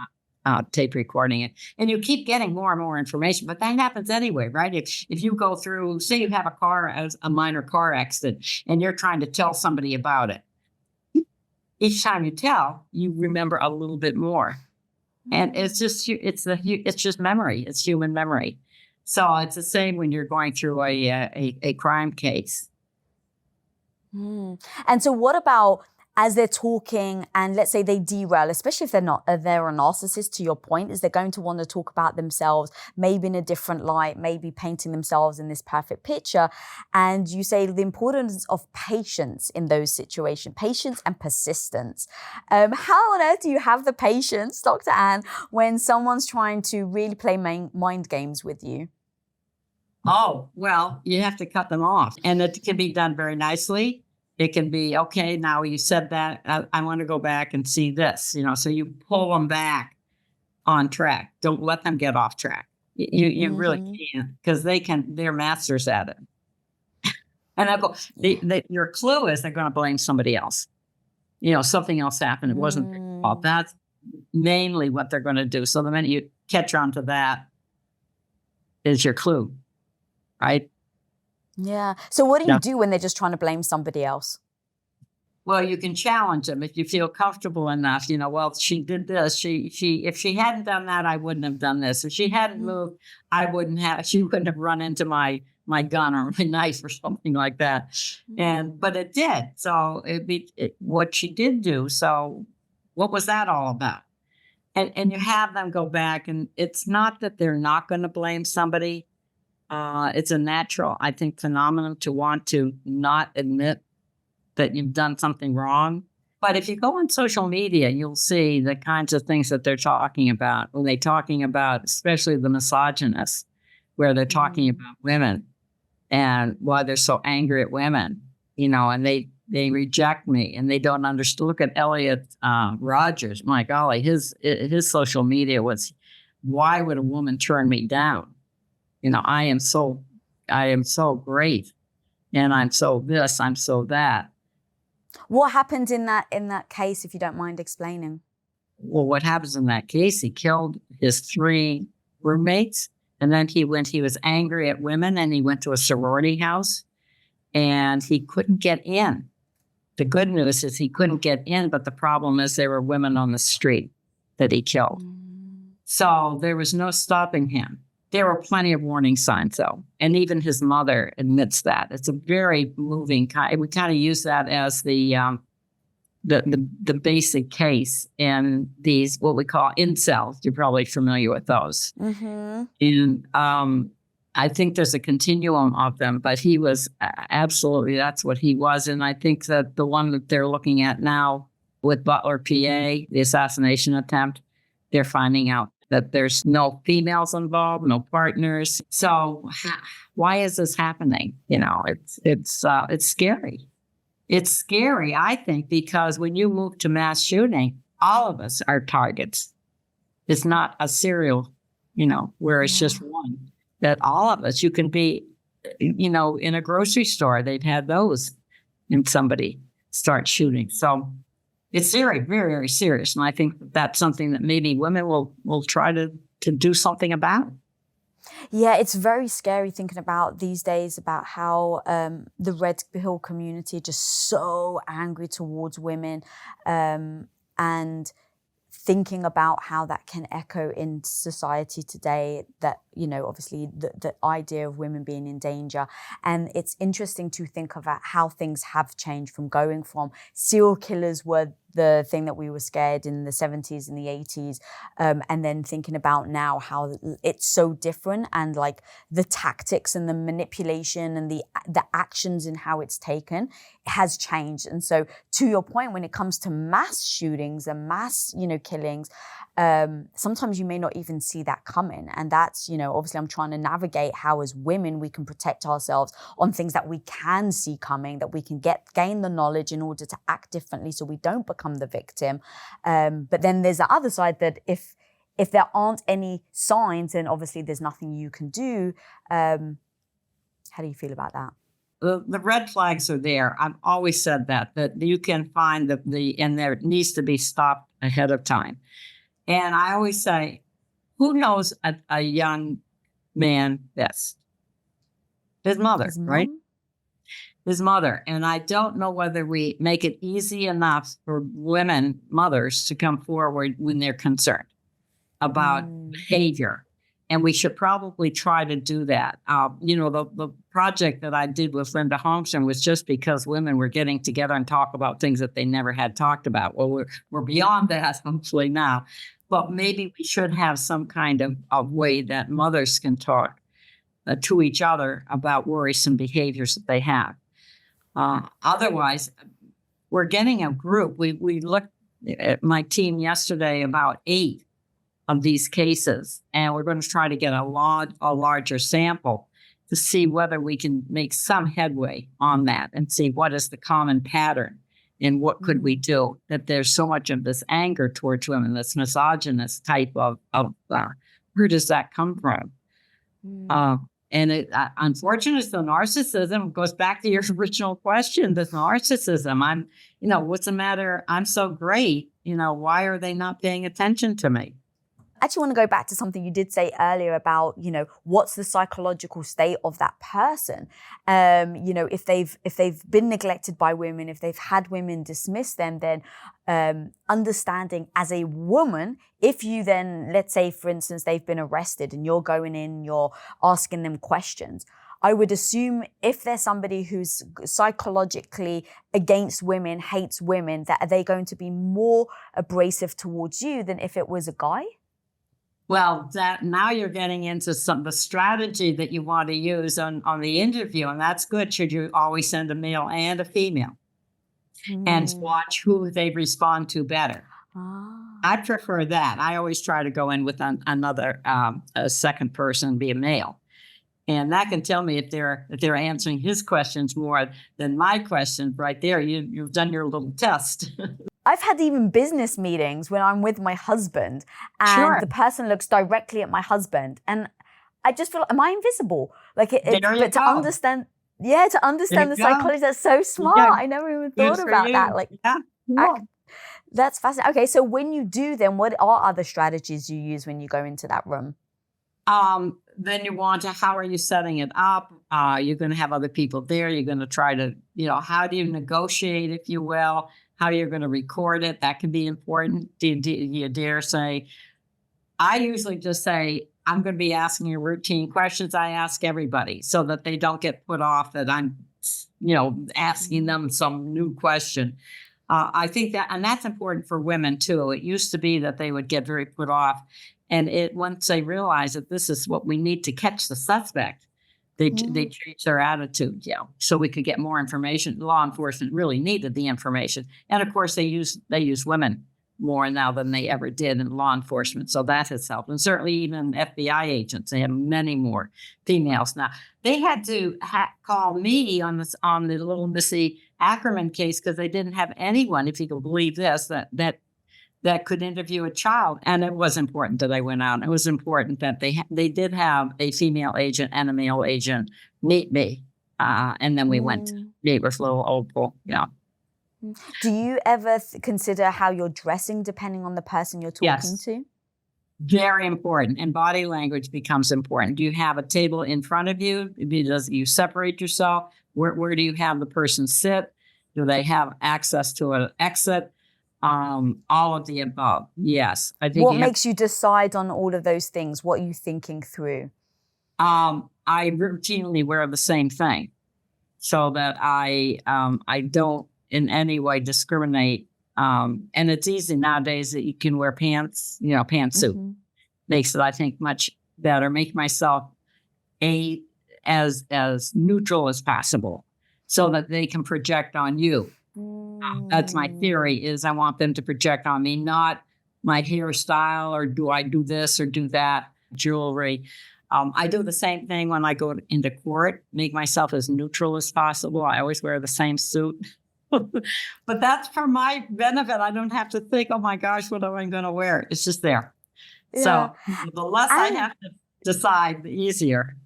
not tape recording it. And you keep getting more and more information, but that happens anyway, right? If you go through, say you have a minor car accident, and you're trying to tell somebody about it. Each time you tell, you remember a little bit more. And it's just memory. It's human memory. So it's the same when you're going through a crime case. And so what about as they're talking and let's say they derail, especially if they're a narcissist, to your point, is they're going to want to talk about themselves, maybe in a different light, maybe painting themselves in this perfect picture. And you say the importance of patience in those situations, patience and persistence. How on earth do you have the patience, Dr. Anne, when someone's trying to really play mind games with you? Oh, well, you have to cut them off. And it can be done very nicely. It can be, okay, now you said that, I want to go back and see this, so you pull them back on track. Don't let them get off track. You really can't, because they're masters at it. And I go, your clue is they're going to blame somebody else. Something else happened. It wasn't their fault. That's mainly what they're going to do. So the minute you catch on to that is your clue, right? Yeah. So what do you do when they're just trying to blame somebody else? Well, you can challenge them if you feel comfortable enough. Well, she did this. If she hadn't done that, I wouldn't have done this. If she hadn't moved, she wouldn't have run into my gun or my knife or something like that. But it did. So what she did do. So what was that all about? And you have them go back, and it's not that they're not going to blame somebody. It's a natural, I think, phenomenon to want to not admit that you've done something wrong. But if you go on social media, you'll see the kinds of things that they're talking about. When they're talking about, especially the misogynists, where they're talking about women and why they're so angry at women, and they reject me and they don't understand. Look at Elliot Rogers. My golly, his social media was, why would a woman turn me down? I am so great, and I'm so this, I'm so that. What happened in that case, if you don't mind explaining? Well, what happens in that case? He killed his 3 roommates, and then he was angry at women, and he went to a sorority house, and he couldn't get in. The good news is he couldn't get in, but the problem is there were women on the street that he killed. So there was no stopping him. There were plenty of warning signs, though, and even his mother admits that. It's a very moving kind. We kind of use that as the basic case in these what we call incels. You're probably familiar with those. And I think there's a continuum of them, but he was absolutely, that's what he was. And I think that the one that they're looking at now with Butler, PA, the assassination attempt, they're finding out that there's no females involved, no partners. So why is this happening? It's scary. It's scary, I think, because when you move to mass shooting, all of us are targets. It's not a serial, where it's just one. That all of us, you can be, in a grocery store, they've had those, and somebody start shooting. So it's very, very, very serious. And I think that's something that maybe women will try to do something about. Yeah, it's very scary thinking about these days about how the Red Pill community are just so angry towards women, and thinking about how that can echo in society today, that obviously the idea of women being in danger. And it's interesting to think about how things have changed from going from serial killers were the thing that we were scared in the 70s and the 80s, and then thinking about now how it's so different, and like the tactics and the manipulation and the actions and how it's taken has changed. And so to your point, when it comes to mass shootings and mass killings, sometimes you may not even see that coming. And that's obviously I'm trying to navigate how as women we can protect ourselves on things that we can see coming, that we can gain the knowledge in order to act differently so we don't become the victim. But then there's the other side that if there aren't any signs, then obviously there's nothing you can do. How do you feel about that? The red flags are there. I've always said that you can find and there needs to be stopped ahead of time. And I always say, who knows a young man best? His mother, right? His mother. And I don't know whether we make it easy enough for women, mothers, to come forward when they're concerned about behavior. And we should probably try to do that. The project that I did with Linda Holmstrom was just because women were getting together and talk about things that they never had talked about. Well, we're beyond that, hopefully now. But maybe we should have some kind of way that mothers can talk to each other about worrisome behaviors that they have. Otherwise, we're getting a group. We looked at my team yesterday about 8 of these cases, and we're going to try to get a larger sample to see whether we can make some headway on that and see what is the common pattern and what could we do. That there's so much of this anger towards women, this misogynist type of where does that come from? And unfortunately, it's the narcissism goes back to your original question. The narcissism. What's the matter? I'm so great. Why are they not paying attention to me? I actually want to go back to something you did say earlier about, what's the psychological state of that person? If they've been neglected by women, if they've had women dismiss them, then understanding as a woman, if you then, let's say, for instance, they've been arrested and you're going in, you're asking them questions. I would assume if there's somebody who's psychologically against women, hates women, that are they going to be more abrasive towards you than if it was a guy? Well, now you're getting into the strategy that you want to use on the interview, and that's good. Should you always send a male and a female, and watch who they respond to better? I prefer that. I always try to go in with another a second person, be a male, and that can tell me if they're answering his questions more than my questions. Right there, you've done your little test. I've had even business meetings when I'm with my husband and the person looks directly at my husband and I just feel, am I invisible? To understand the psychology, that's so smart. Yeah. I never even thought about that. That's fascinating. Okay, so when you do then, what are other strategies you use when you go into that room? Then you want to, how are you setting it up? You're going to have other people there. You're going to try to, how do you negotiate, if you will? How you're going to record it, that can be important. Do you dare say, I usually just say, I'm going to be asking you routine questions I ask everybody so that they don't get put off that I'm, asking them some new question. I think and that's important for women too. It used to be that they would get very put off. And once they realize that this is what we need to catch the suspect, they change their attitude, so we could get more information. Law enforcement really needed the information. And of course, they use women more now than they ever did in law enforcement. So that has helped. And certainly even FBI agents, they have many more females now. They had to call me on the little Missy Ackerman case because they didn't have anyone, if you can believe this, that could interview a child. And it was important that I went out. It was important that they did have a female agent and a male agent meet me. And then we went to meet with little Opal. Do you ever consider how you're dressing depending on the person you're talking to? Very important. And body language becomes important. Do you have a table in front of you? Do you separate yourself? Where do you have the person sit? Do they have access to an exit? All of the above. Yes. I think what makes you decide on all of those things? What are you thinking through? I routinely wear the same thing so that I don't in any way discriminate. And it's easy nowadays that you can wear pants, pantsuit. Mhm. Makes it, I think, much better. Make myself as neutral as possible so that they can project on you. That's my theory, is I want them to project on me, not my hairstyle or do I do this or do that, jewelry. I do the same thing when I go into court, make myself as neutral as possible. I always wear the same suit. But that's for my benefit. I don't have to think, oh my gosh, what am I going to wear? It's just there. Yeah. So the less I And- have to decide, the easier.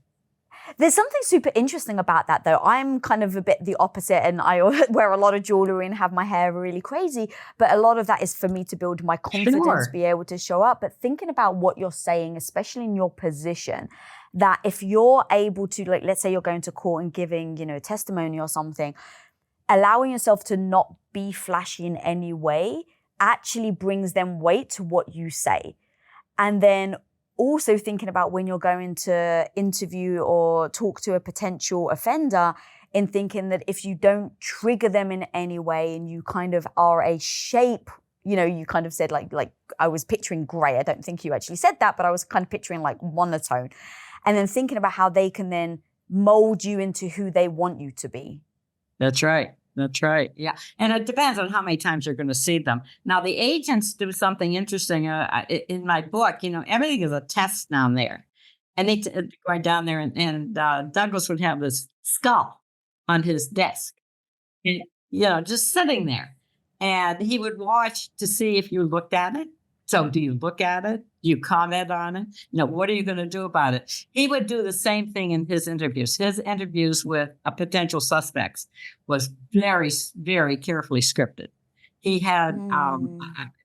There's something super interesting about that, though. I'm kind of a bit the opposite, and I wear a lot of jewelry and have my hair really crazy. But a lot of that is for me to build my confidence, Sure. be able to show up. But thinking about what you're saying, especially in your position, that if you're able to, like, let's say you're going to court and giving, testimony or something, allowing yourself to not be flashy in any way actually brings them weight to what you say. And then also thinking about when you're going to interview or talk to a potential offender, in thinking that if you don't trigger them in any way and you kind of are a shape, you kind of said like I was picturing gray. I don't think you actually said that, but I was kind of picturing like monotone. And then thinking about how they can then mold you into who they want you to be. That's right. That's right. Yeah. And it depends on how many times you're going to see them. Now, the agents do something interesting. In my book, everything is a test down there. And they go down there and Douglas would have this skull on his desk, and, just sitting there. And he would watch to see if you looked at it. So do you look at it? Do you comment on it? What are you going to do about it? He would do the same thing in his interviews. His interviews with potential suspects was very, very carefully scripted. He had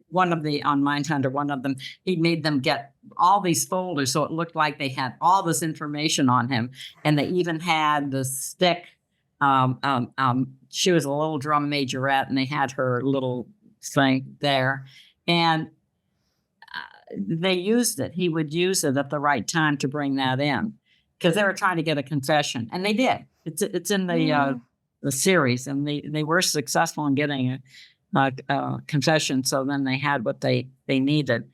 one of the, on Mindhunter, one of them, he made them get all these folders so it looked like they had all this information on him. And they even had the stick. She was a little drum majorette, and they had her little thing there. And they used it. He would use it at the right time to bring that in because they were trying to get a confession, and they did. It's in the series, and they were successful in getting a confession. So then they had what they needed.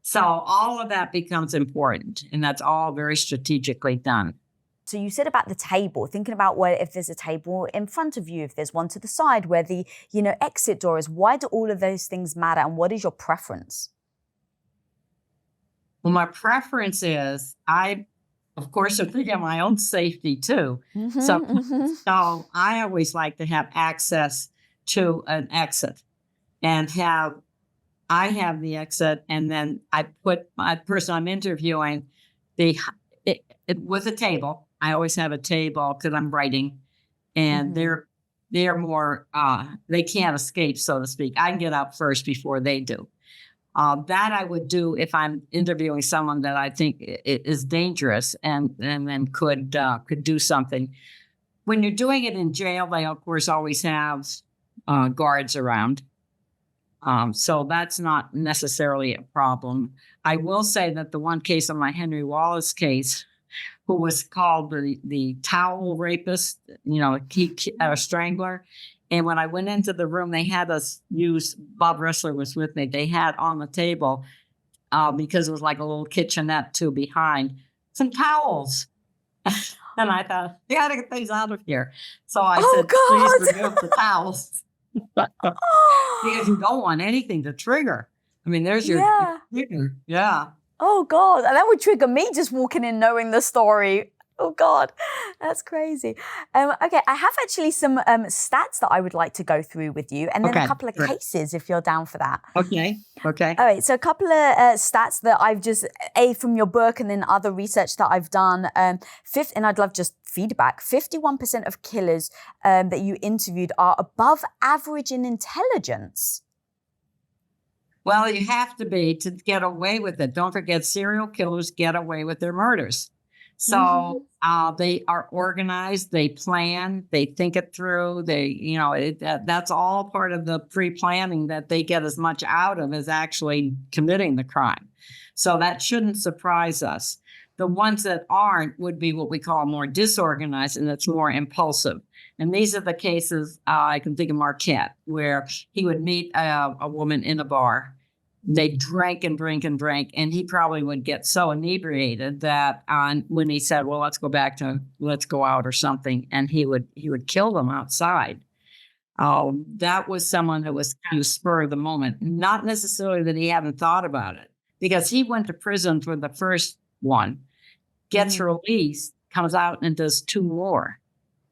So all of that becomes important, and that's all very strategically done. So you said about the table, thinking about if there's a table in front of you, if there's one to the side, where the exit door is. Why do all of those things matter, and what is your preference? Well, my preference is of course, I'm thinking of my own safety too. So I always like to have access to an exit, and I have the exit, and then I put my person I'm interviewing with a table. I always have a table because I'm writing, and they're more they can't escape, so to speak. I can get out first before they do. That I would do if I'm interviewing someone that I think is dangerous and then could do something. When you're doing it in jail, they of course always have guards around, so that's not necessarily a problem. I will say that the one case of my Henry Wallace case, who was called the towel rapist, a strangler. And when I went into the room, they had us use, Bob Ressler was with me, they had on the table, because it was like a little kitchenette too behind, some towels. And I thought, you got to get these out of here. So I said, please remove the towels. Because you don't want anything to trigger. I mean, there's your trigger. Yeah. Oh, God. And that would trigger me just walking in knowing the story. Oh, God. That's crazy. Okay, I have actually some stats that I would like to go through with you, and then a couple of cases if you're down for that. Okay. All right, so a couple of stats that I've just, from your book and then other research that I've done. And I'd love just feedback. 51% of killers that you interviewed are above average in intelligence. Well, you have to be to get away with it. Don't forget, serial killers get away with their murders. So they are organized, they plan, they think it through. That's all part of the pre-planning that they get as much out of as actually committing the crime. So that shouldn't surprise us. The ones that aren't would be what we call more disorganized, and it's more impulsive. And these are the cases I can think of Marquette, where he would meet a woman in a bar. They drank and drink and drank, and he probably would get so inebriated that when he said, "Well, let's go out or something," and he would kill them outside. That was someone who was kind of spur of the moment, not necessarily that he hadn't thought about it, because he went to prison for the first one, gets released, comes out and does 2 more.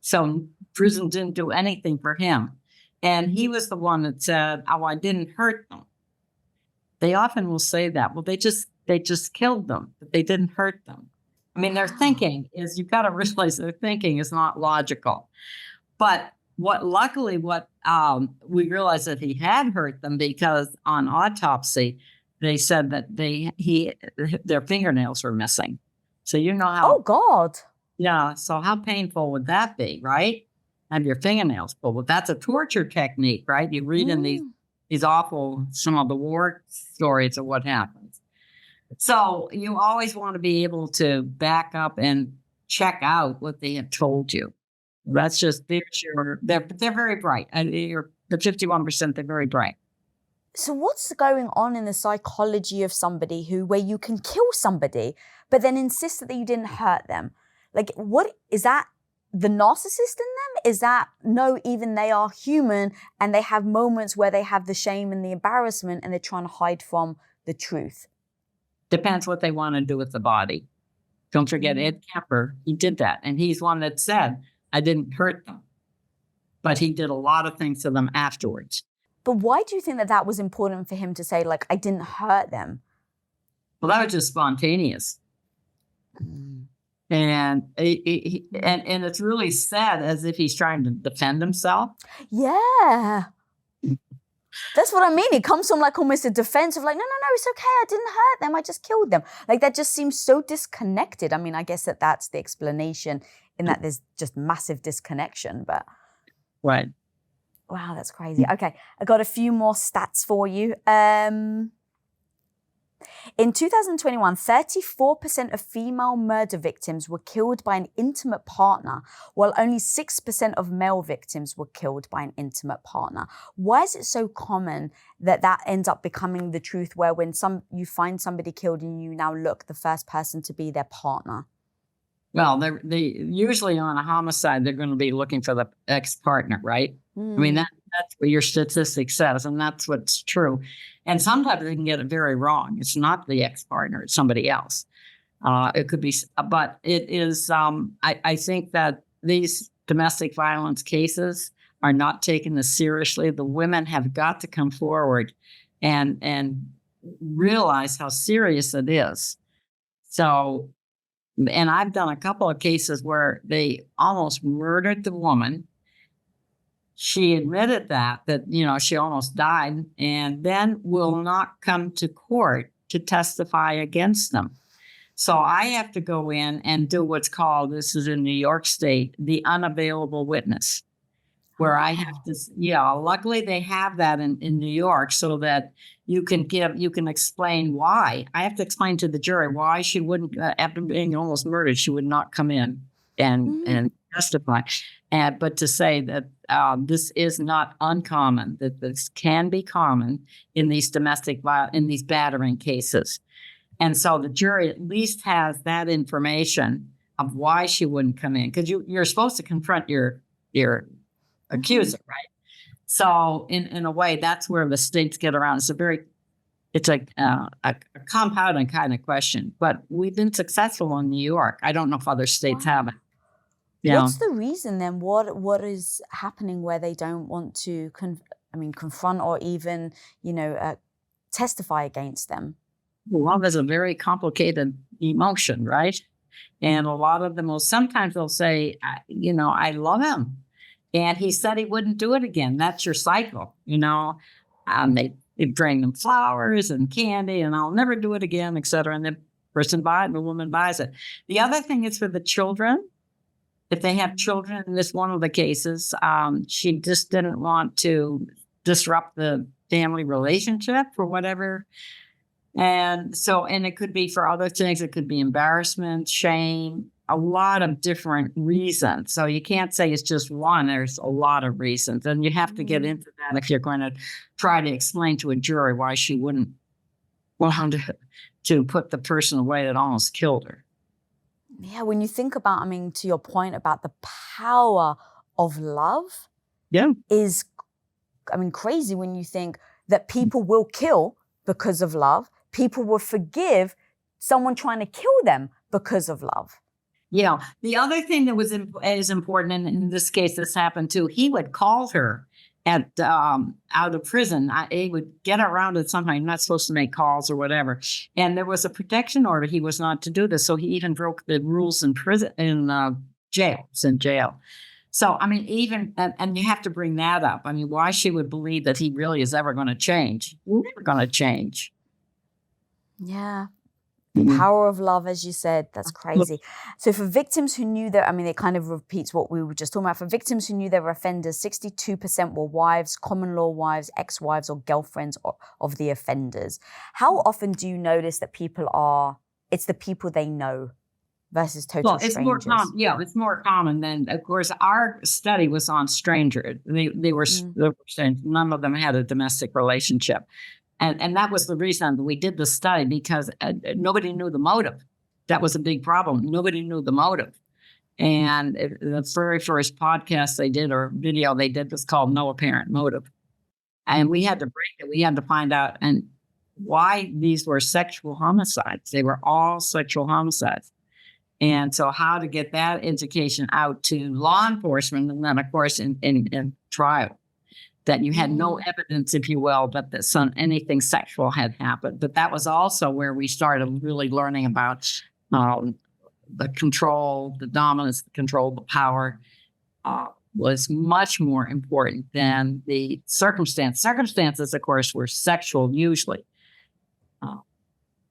So prison didn't do anything for him. And he was the one that said, "Oh, I didn't hurt them." They often will say that. Well, they just killed them, but they didn't hurt them. I mean, their thinking is, you've got to realize their thinking is not logical. But luckily we realized that he had hurt them, because on autopsy, they said that their fingernails were missing. So you know how. Oh, God. Yeah. So how painful would that be, right? Have your fingernails pulled. Well, that's a torture technique, right? You read in these awful, some of the war stories of what happens. So you always want to be able to back up and check out what they have told you. That's just, they're very bright. The 51%, they're very bright. So what's going on in the psychology of somebody where you can kill somebody, but then insist that you didn't hurt them? Like, what is that? The narcissist in them? Is that, no, even they are human and they have moments where they have the shame and the embarrassment and they're trying to hide from the truth? Depends what they want to do with the body. Don't forget Ed Kemper. He did that. And he's one that said, "I didn't hurt them." But he did a lot of things to them afterwards. But why do you think that was important for him to say, like, "I didn't hurt them"? Well, that was just spontaneous. And it's really said as if he's trying to defend himself. Yeah. That's what I mean. It comes from like almost a defense of like, no, it's okay. I didn't hurt them. I just killed them. Like, that just seems so disconnected. I mean, I guess that's the explanation, in that there's just massive disconnection, but. Right. Wow, that's crazy. Okay, I got a few more stats for you. In 2021, 34% of female murder victims were killed by an intimate partner, while only 6% of male victims were killed by an intimate partner. Why is it so common that ends up becoming the truth, where when you find somebody killed and you now look the first person to be their partner? Well, they usually on a homicide, they're going to be looking for the ex-partner, right? I mean, that's what your statistic says, and that's what's true. And sometimes they can get it very wrong. It's not the ex-partner, it's somebody else. It could be, but it is, I think that these domestic violence cases are not taken as seriously. The women have got to come forward and realize how serious it is. So, and I've done a couple of cases where they almost murdered the woman. She admitted that she almost died, and then will not come to court to testify against them. So I have to go in and do what's called, this is in New York State, the unavailable witness, where I have to, luckily they have that in New York, so that you can explain why. I have to explain to the jury why she wouldn't, after being almost murdered, she would not come in and testify. But to say that this is not uncommon, that this can be common in these in these battering cases. And so the jury at least has that information of why she wouldn't come in, because you're supposed to confront your accuser, right? So in a way, that's where the states get around. It's a compounding kind of question, but we've been successful in New York. I don't know if other states have it. Yeah. What's the reason then? What is happening where they don't want to confront or even testify against them? Love is a very complicated emotion, right? And a lot of them sometimes they'll say, I love him, and he said he wouldn't do it again. That's your cycle, They bring them flowers and candy, and I'll never do it again, etc. And the woman buys it. The other thing is for the children. If they have children, in this one of the cases, she just didn't want to disrupt the family relationship for whatever. And so, and it could be for other things. It could be embarrassment, shame, a lot of different reasons. So you can't say it's just one. There's a lot of reasons. And you have to get into that if you're going to try to explain to a jury why she wouldn't want to put the person away that almost killed her. Yeah, when you think about, I mean, to your point about the power of love, is, I mean, crazy when you think that people will kill because of love. People will forgive someone trying to kill them because of love. Yeah. The other thing that is important, and in this case, this happened too, he would call her at out of prison. He would get around it somehow. You're not supposed to make calls or whatever. And there was a protection order. He was not to do this. So he even broke the rules in prison, in jail. It's in jail. So, I mean, even, and you have to bring that up. I mean, why she would believe that he really is ever going to change. He's never going to change. Yeah. The power of love, as you said, that's crazy. So for victims who knew that, I mean, it kind of repeats what we were just talking about. For victims who knew they were offenders, 62% were wives, common law wives, ex-wives, or girlfriends of the offenders. How often do you notice that it's the people they know versus total strangers? More common. Yeah, it's more common than, of course, our study was on strangers. They were strangers. None of them had a domestic relationship. And that was the reason we did the study, because nobody knew the motive. That was a big problem. Nobody knew the motive. And the very first podcast they did, or video they did, was called No Apparent Motive. And we had to break it. We had to find out why these were sexual homicides. They were all sexual homicides. And so how to get that education out to law enforcement, and then, of course, in trial, that you had no evidence, if you will, that anything sexual had happened. But that was also where we started really learning about the control, the dominance, the control, the power was much more important than the circumstance. Circumstances, of course, were sexual usually.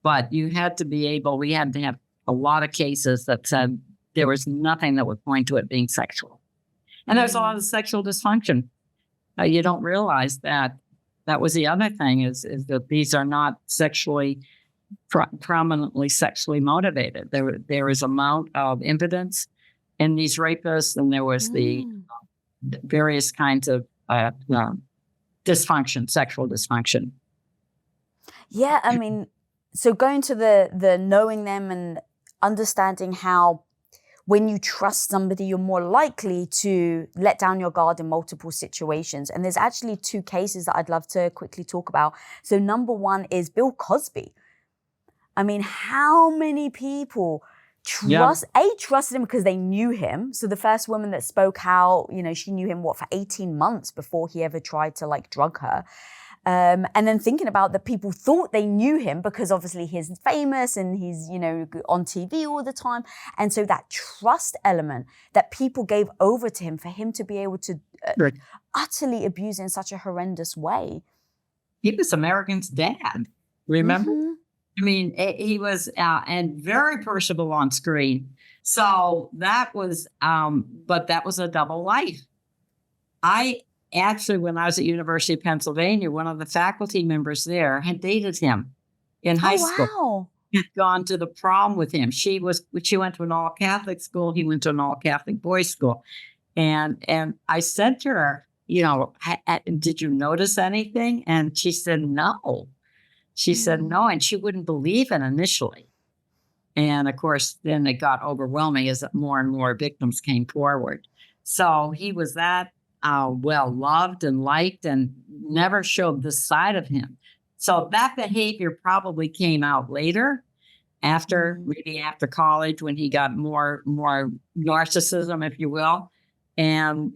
But you had to be able, we had to have a lot of cases that said there was nothing that would point to it being sexual. And there's a lot of sexual dysfunction. You don't realize that. That was the other thing, is that these are not sexually, prominently sexually motivated. There is amount of impotence in these rapists, and there was the various kinds of dysfunction, sexual dysfunction. Yeah, I mean, so going to the knowing them and understanding how, when you trust somebody, you're more likely to let down your guard in multiple situations. And there's actually two cases that I'd love to quickly talk about. So number one is Bill Cosby. I mean, how many people trusted him because they knew him. So the first woman that spoke out, she knew him, for 18 months before he ever tried to drug her. And then thinking about that, people thought they knew him because obviously he's famous and he's, on TV all the time. And so that trust element that people gave over to him for him to be able to utterly abuse in such a horrendous way. He was American's dad, remember? I mean, he was and very personable on screen. So that was, but that was a double life. Actually, when I was at University of Pennsylvania, one of the faculty members there had dated him in high school. Wow. Had gone to the prom with him. She went to an all-Catholic school. He went to an all-Catholic boys' school. And I said to her, did you notice anything? And she said, no. She said, no. And she wouldn't believe it initially. And of course, then it got overwhelming as more and more victims came forward. So he was that well loved and liked, and never showed this side of him. So that behavior probably came out later, maybe after college, when he got more narcissism, if you will. And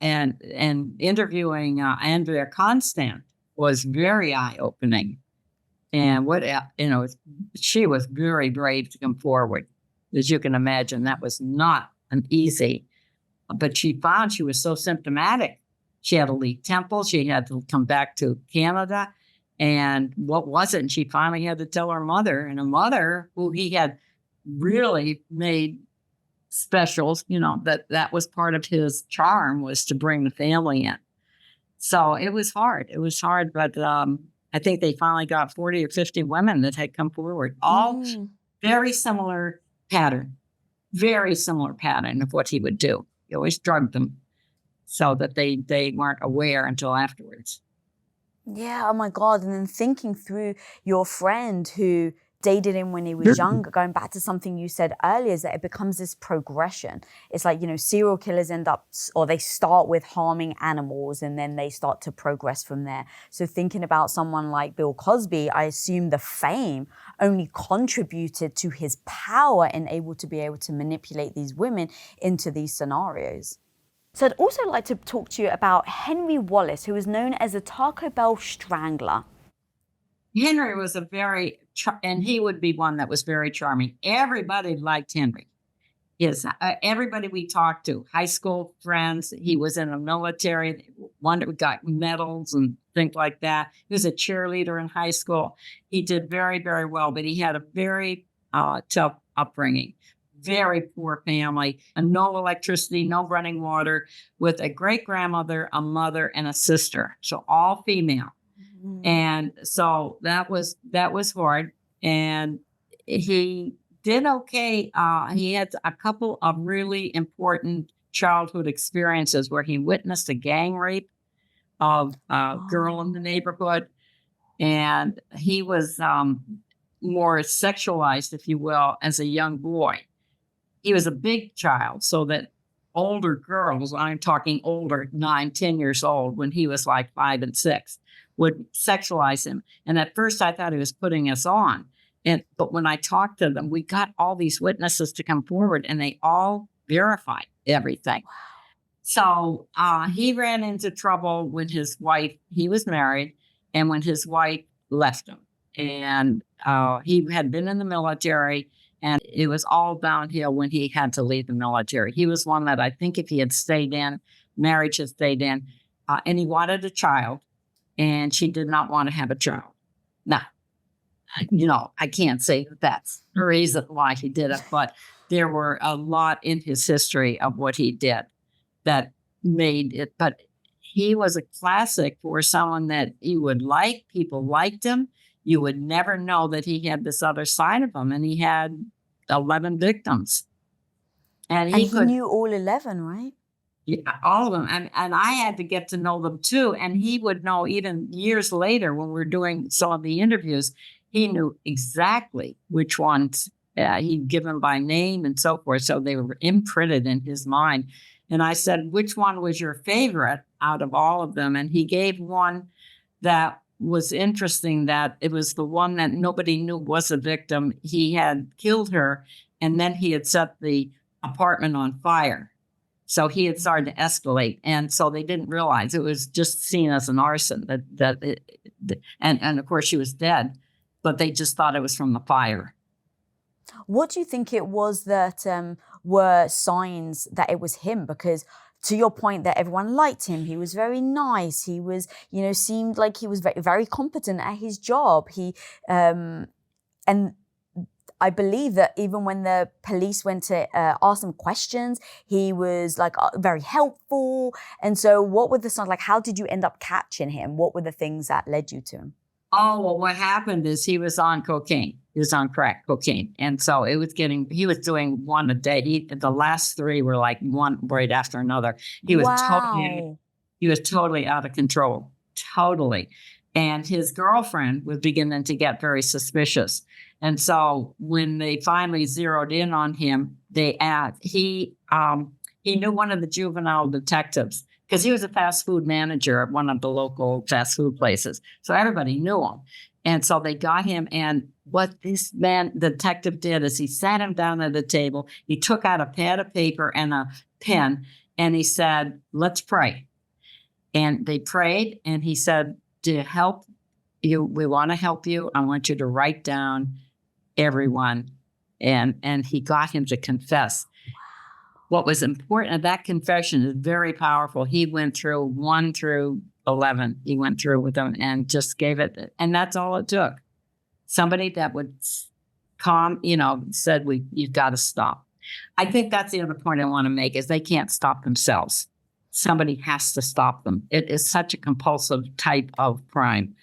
and interviewing Andrea Constant was very eye-opening. And she was very brave to come forward. As you can imagine, that was not an easy. But she found she was so symptomatic. She had a leaked temple. She had to come back to Canada. And what was it? And she finally had to tell her mother. And her mother, who he had really made specials, that was part of his charm, was to bring the family in. So it was hard. It was hard. But I think they finally got 40 or 50 women that had come forward, all very similar pattern of what he would do. He always drugged them so that they weren't aware until afterwards. Yeah, oh my God. And then thinking through your friend who dated him when he was younger, going back to something you said earlier, is that it becomes this progression. It's like, serial killers end up, or they start with harming animals and then they start to progress from there. So thinking about someone like Bill Cosby, I assume the fame only contributed to his power and able to manipulate these women into these scenarios. So I'd also like to talk to you about Henry Wallace, who was known as a Taco Bell Strangler. Henry was and he would be one that was very charming. Everybody liked Henry. Everybody we talked to, high school friends, he was in the military, one who got medals and things like that. He was a cheerleader in high school. He did very, very well, but he had a very tough upbringing. Very poor family, and no electricity, no running water, with a great-grandmother, a mother, and a sister. So all female. And so that was hard. And he did okay. He had a couple of really important childhood experiences where he witnessed a gang rape of a girl in the neighborhood. And he was more sexualized, if you will, as a young boy. He was a big child, so that older girls, I'm talking older, 9, 10 years old, when he was like 5 and 6, would sexualize him. And at first I thought he was putting us on. But when I talked to them, we got all these witnesses to come forward and they all verified everything. So he ran into trouble when he was married, and when his wife left him. And he had been in the military, and it was all downhill when he had to leave the military. He was one that I think if he had stayed in, marriage had stayed in, and he wanted a child, and she did not want to have a child. Now, I can't say that that's the reason why he did it, but there were a lot in his history of what he did that made it. But he was a classic for someone that you would like. People liked him. You would never know that he had this other side of him, and he had 11 victims. And he knew all 11, right? Yeah, all of them. And I had to get to know them too. And he would know even years later when we're doing some of the interviews, he knew exactly which ones he'd given by name and so forth. So they were imprinted in his mind. And I said, which one was your favorite out of all of them? And he gave one that was interesting, that it was the one that nobody knew was a victim. He had killed her, and then he had set the apartment on fire. So he had started to escalate. And so they didn't realize it was just seen as an arson, and of course she was dead, but they just thought it was from the fire. What do you think it was that were signs that it was him? Because to your point that everyone liked him, he was very nice. He was, seemed like he was very, very competent at his job. And I believe that even when the police went to ask him questions, he was like very helpful. And so what were the signs? Like, how did you end up catching him? What were the things that led you to him? Oh, well, what happened is he was on cocaine. He was on crack cocaine. And so he was doing one a day. The last 3 were like one right after another. He was totally out of control. Totally. And his girlfriend was beginning to get very suspicious. And so when they finally zeroed in on him, he knew one of the juvenile detectives, because he was a fast food manager at one of the local fast food places. So everybody knew him. And so they got him. And what this detective did is he sat him down at a table. He took out a pad of paper and a pen, and he said, "Let's pray." And they prayed, and he said, "To help you, we want to help you. I want you to write down everyone." And he got him to confess. What was important at that confession is very powerful. He went through 1 through 11. He went through with them and just gave it. And that's all it took. Somebody that would said, you've got to stop. I think that's the other point I want to make is they can't stop themselves. Somebody has to stop them. It is such a compulsive type of crime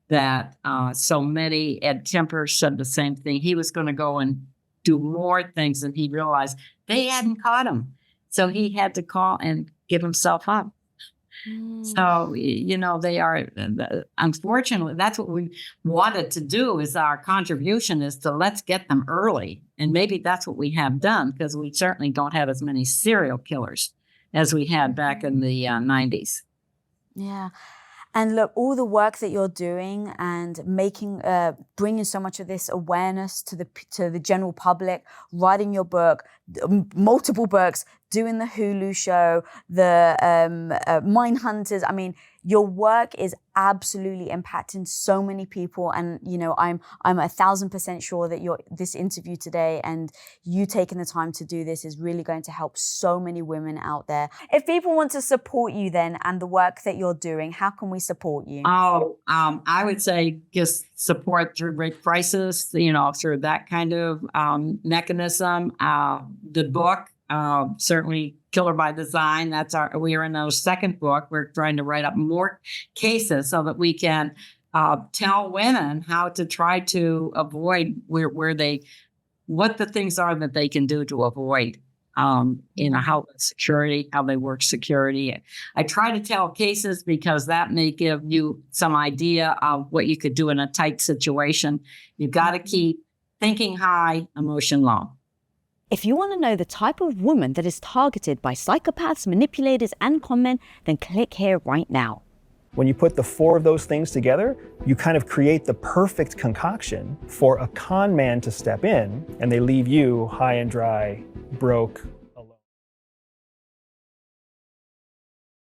that so many, Ed Kemper said the same thing. He was going to go and do more things, and he realized they hadn't caught him. So he had to call and give himself up. So, they are, unfortunately, that's what we wanted to do, is our contribution is to let's get them early. And maybe that's what we have done, because we certainly don't have as many serial killers as we had back in the 90s. Yeah. And look, all the work that you're doing and making, bringing so much of this awareness to the general public, writing your book, multiple books, doing the Hulu show, the Mine Hunters. I mean, your work is absolutely impacting so many people, and I'm 1,000% sure that this interview today and you taking the time to do this is really going to help so many women out there. If people want to support you then and the work that you're doing, how can we support you? I would say just support through Rape Crisis, through that kind of mechanism. The book, certainly Killer by Design. We are in our second book. We're trying to write up more cases so that we can tell women how to try to avoid what the things are that they can do to avoid, how they work security. I try to tell cases because that may give you some idea of what you could do in a tight situation. You've got to keep thinking high, emotion low. If you want to know the type of woman that is targeted by psychopaths, manipulators, and con men, then click here right now. When you put the 4 of those things together, you kind of create the perfect concoction for a con man to step in, and they leave you high and dry, broke,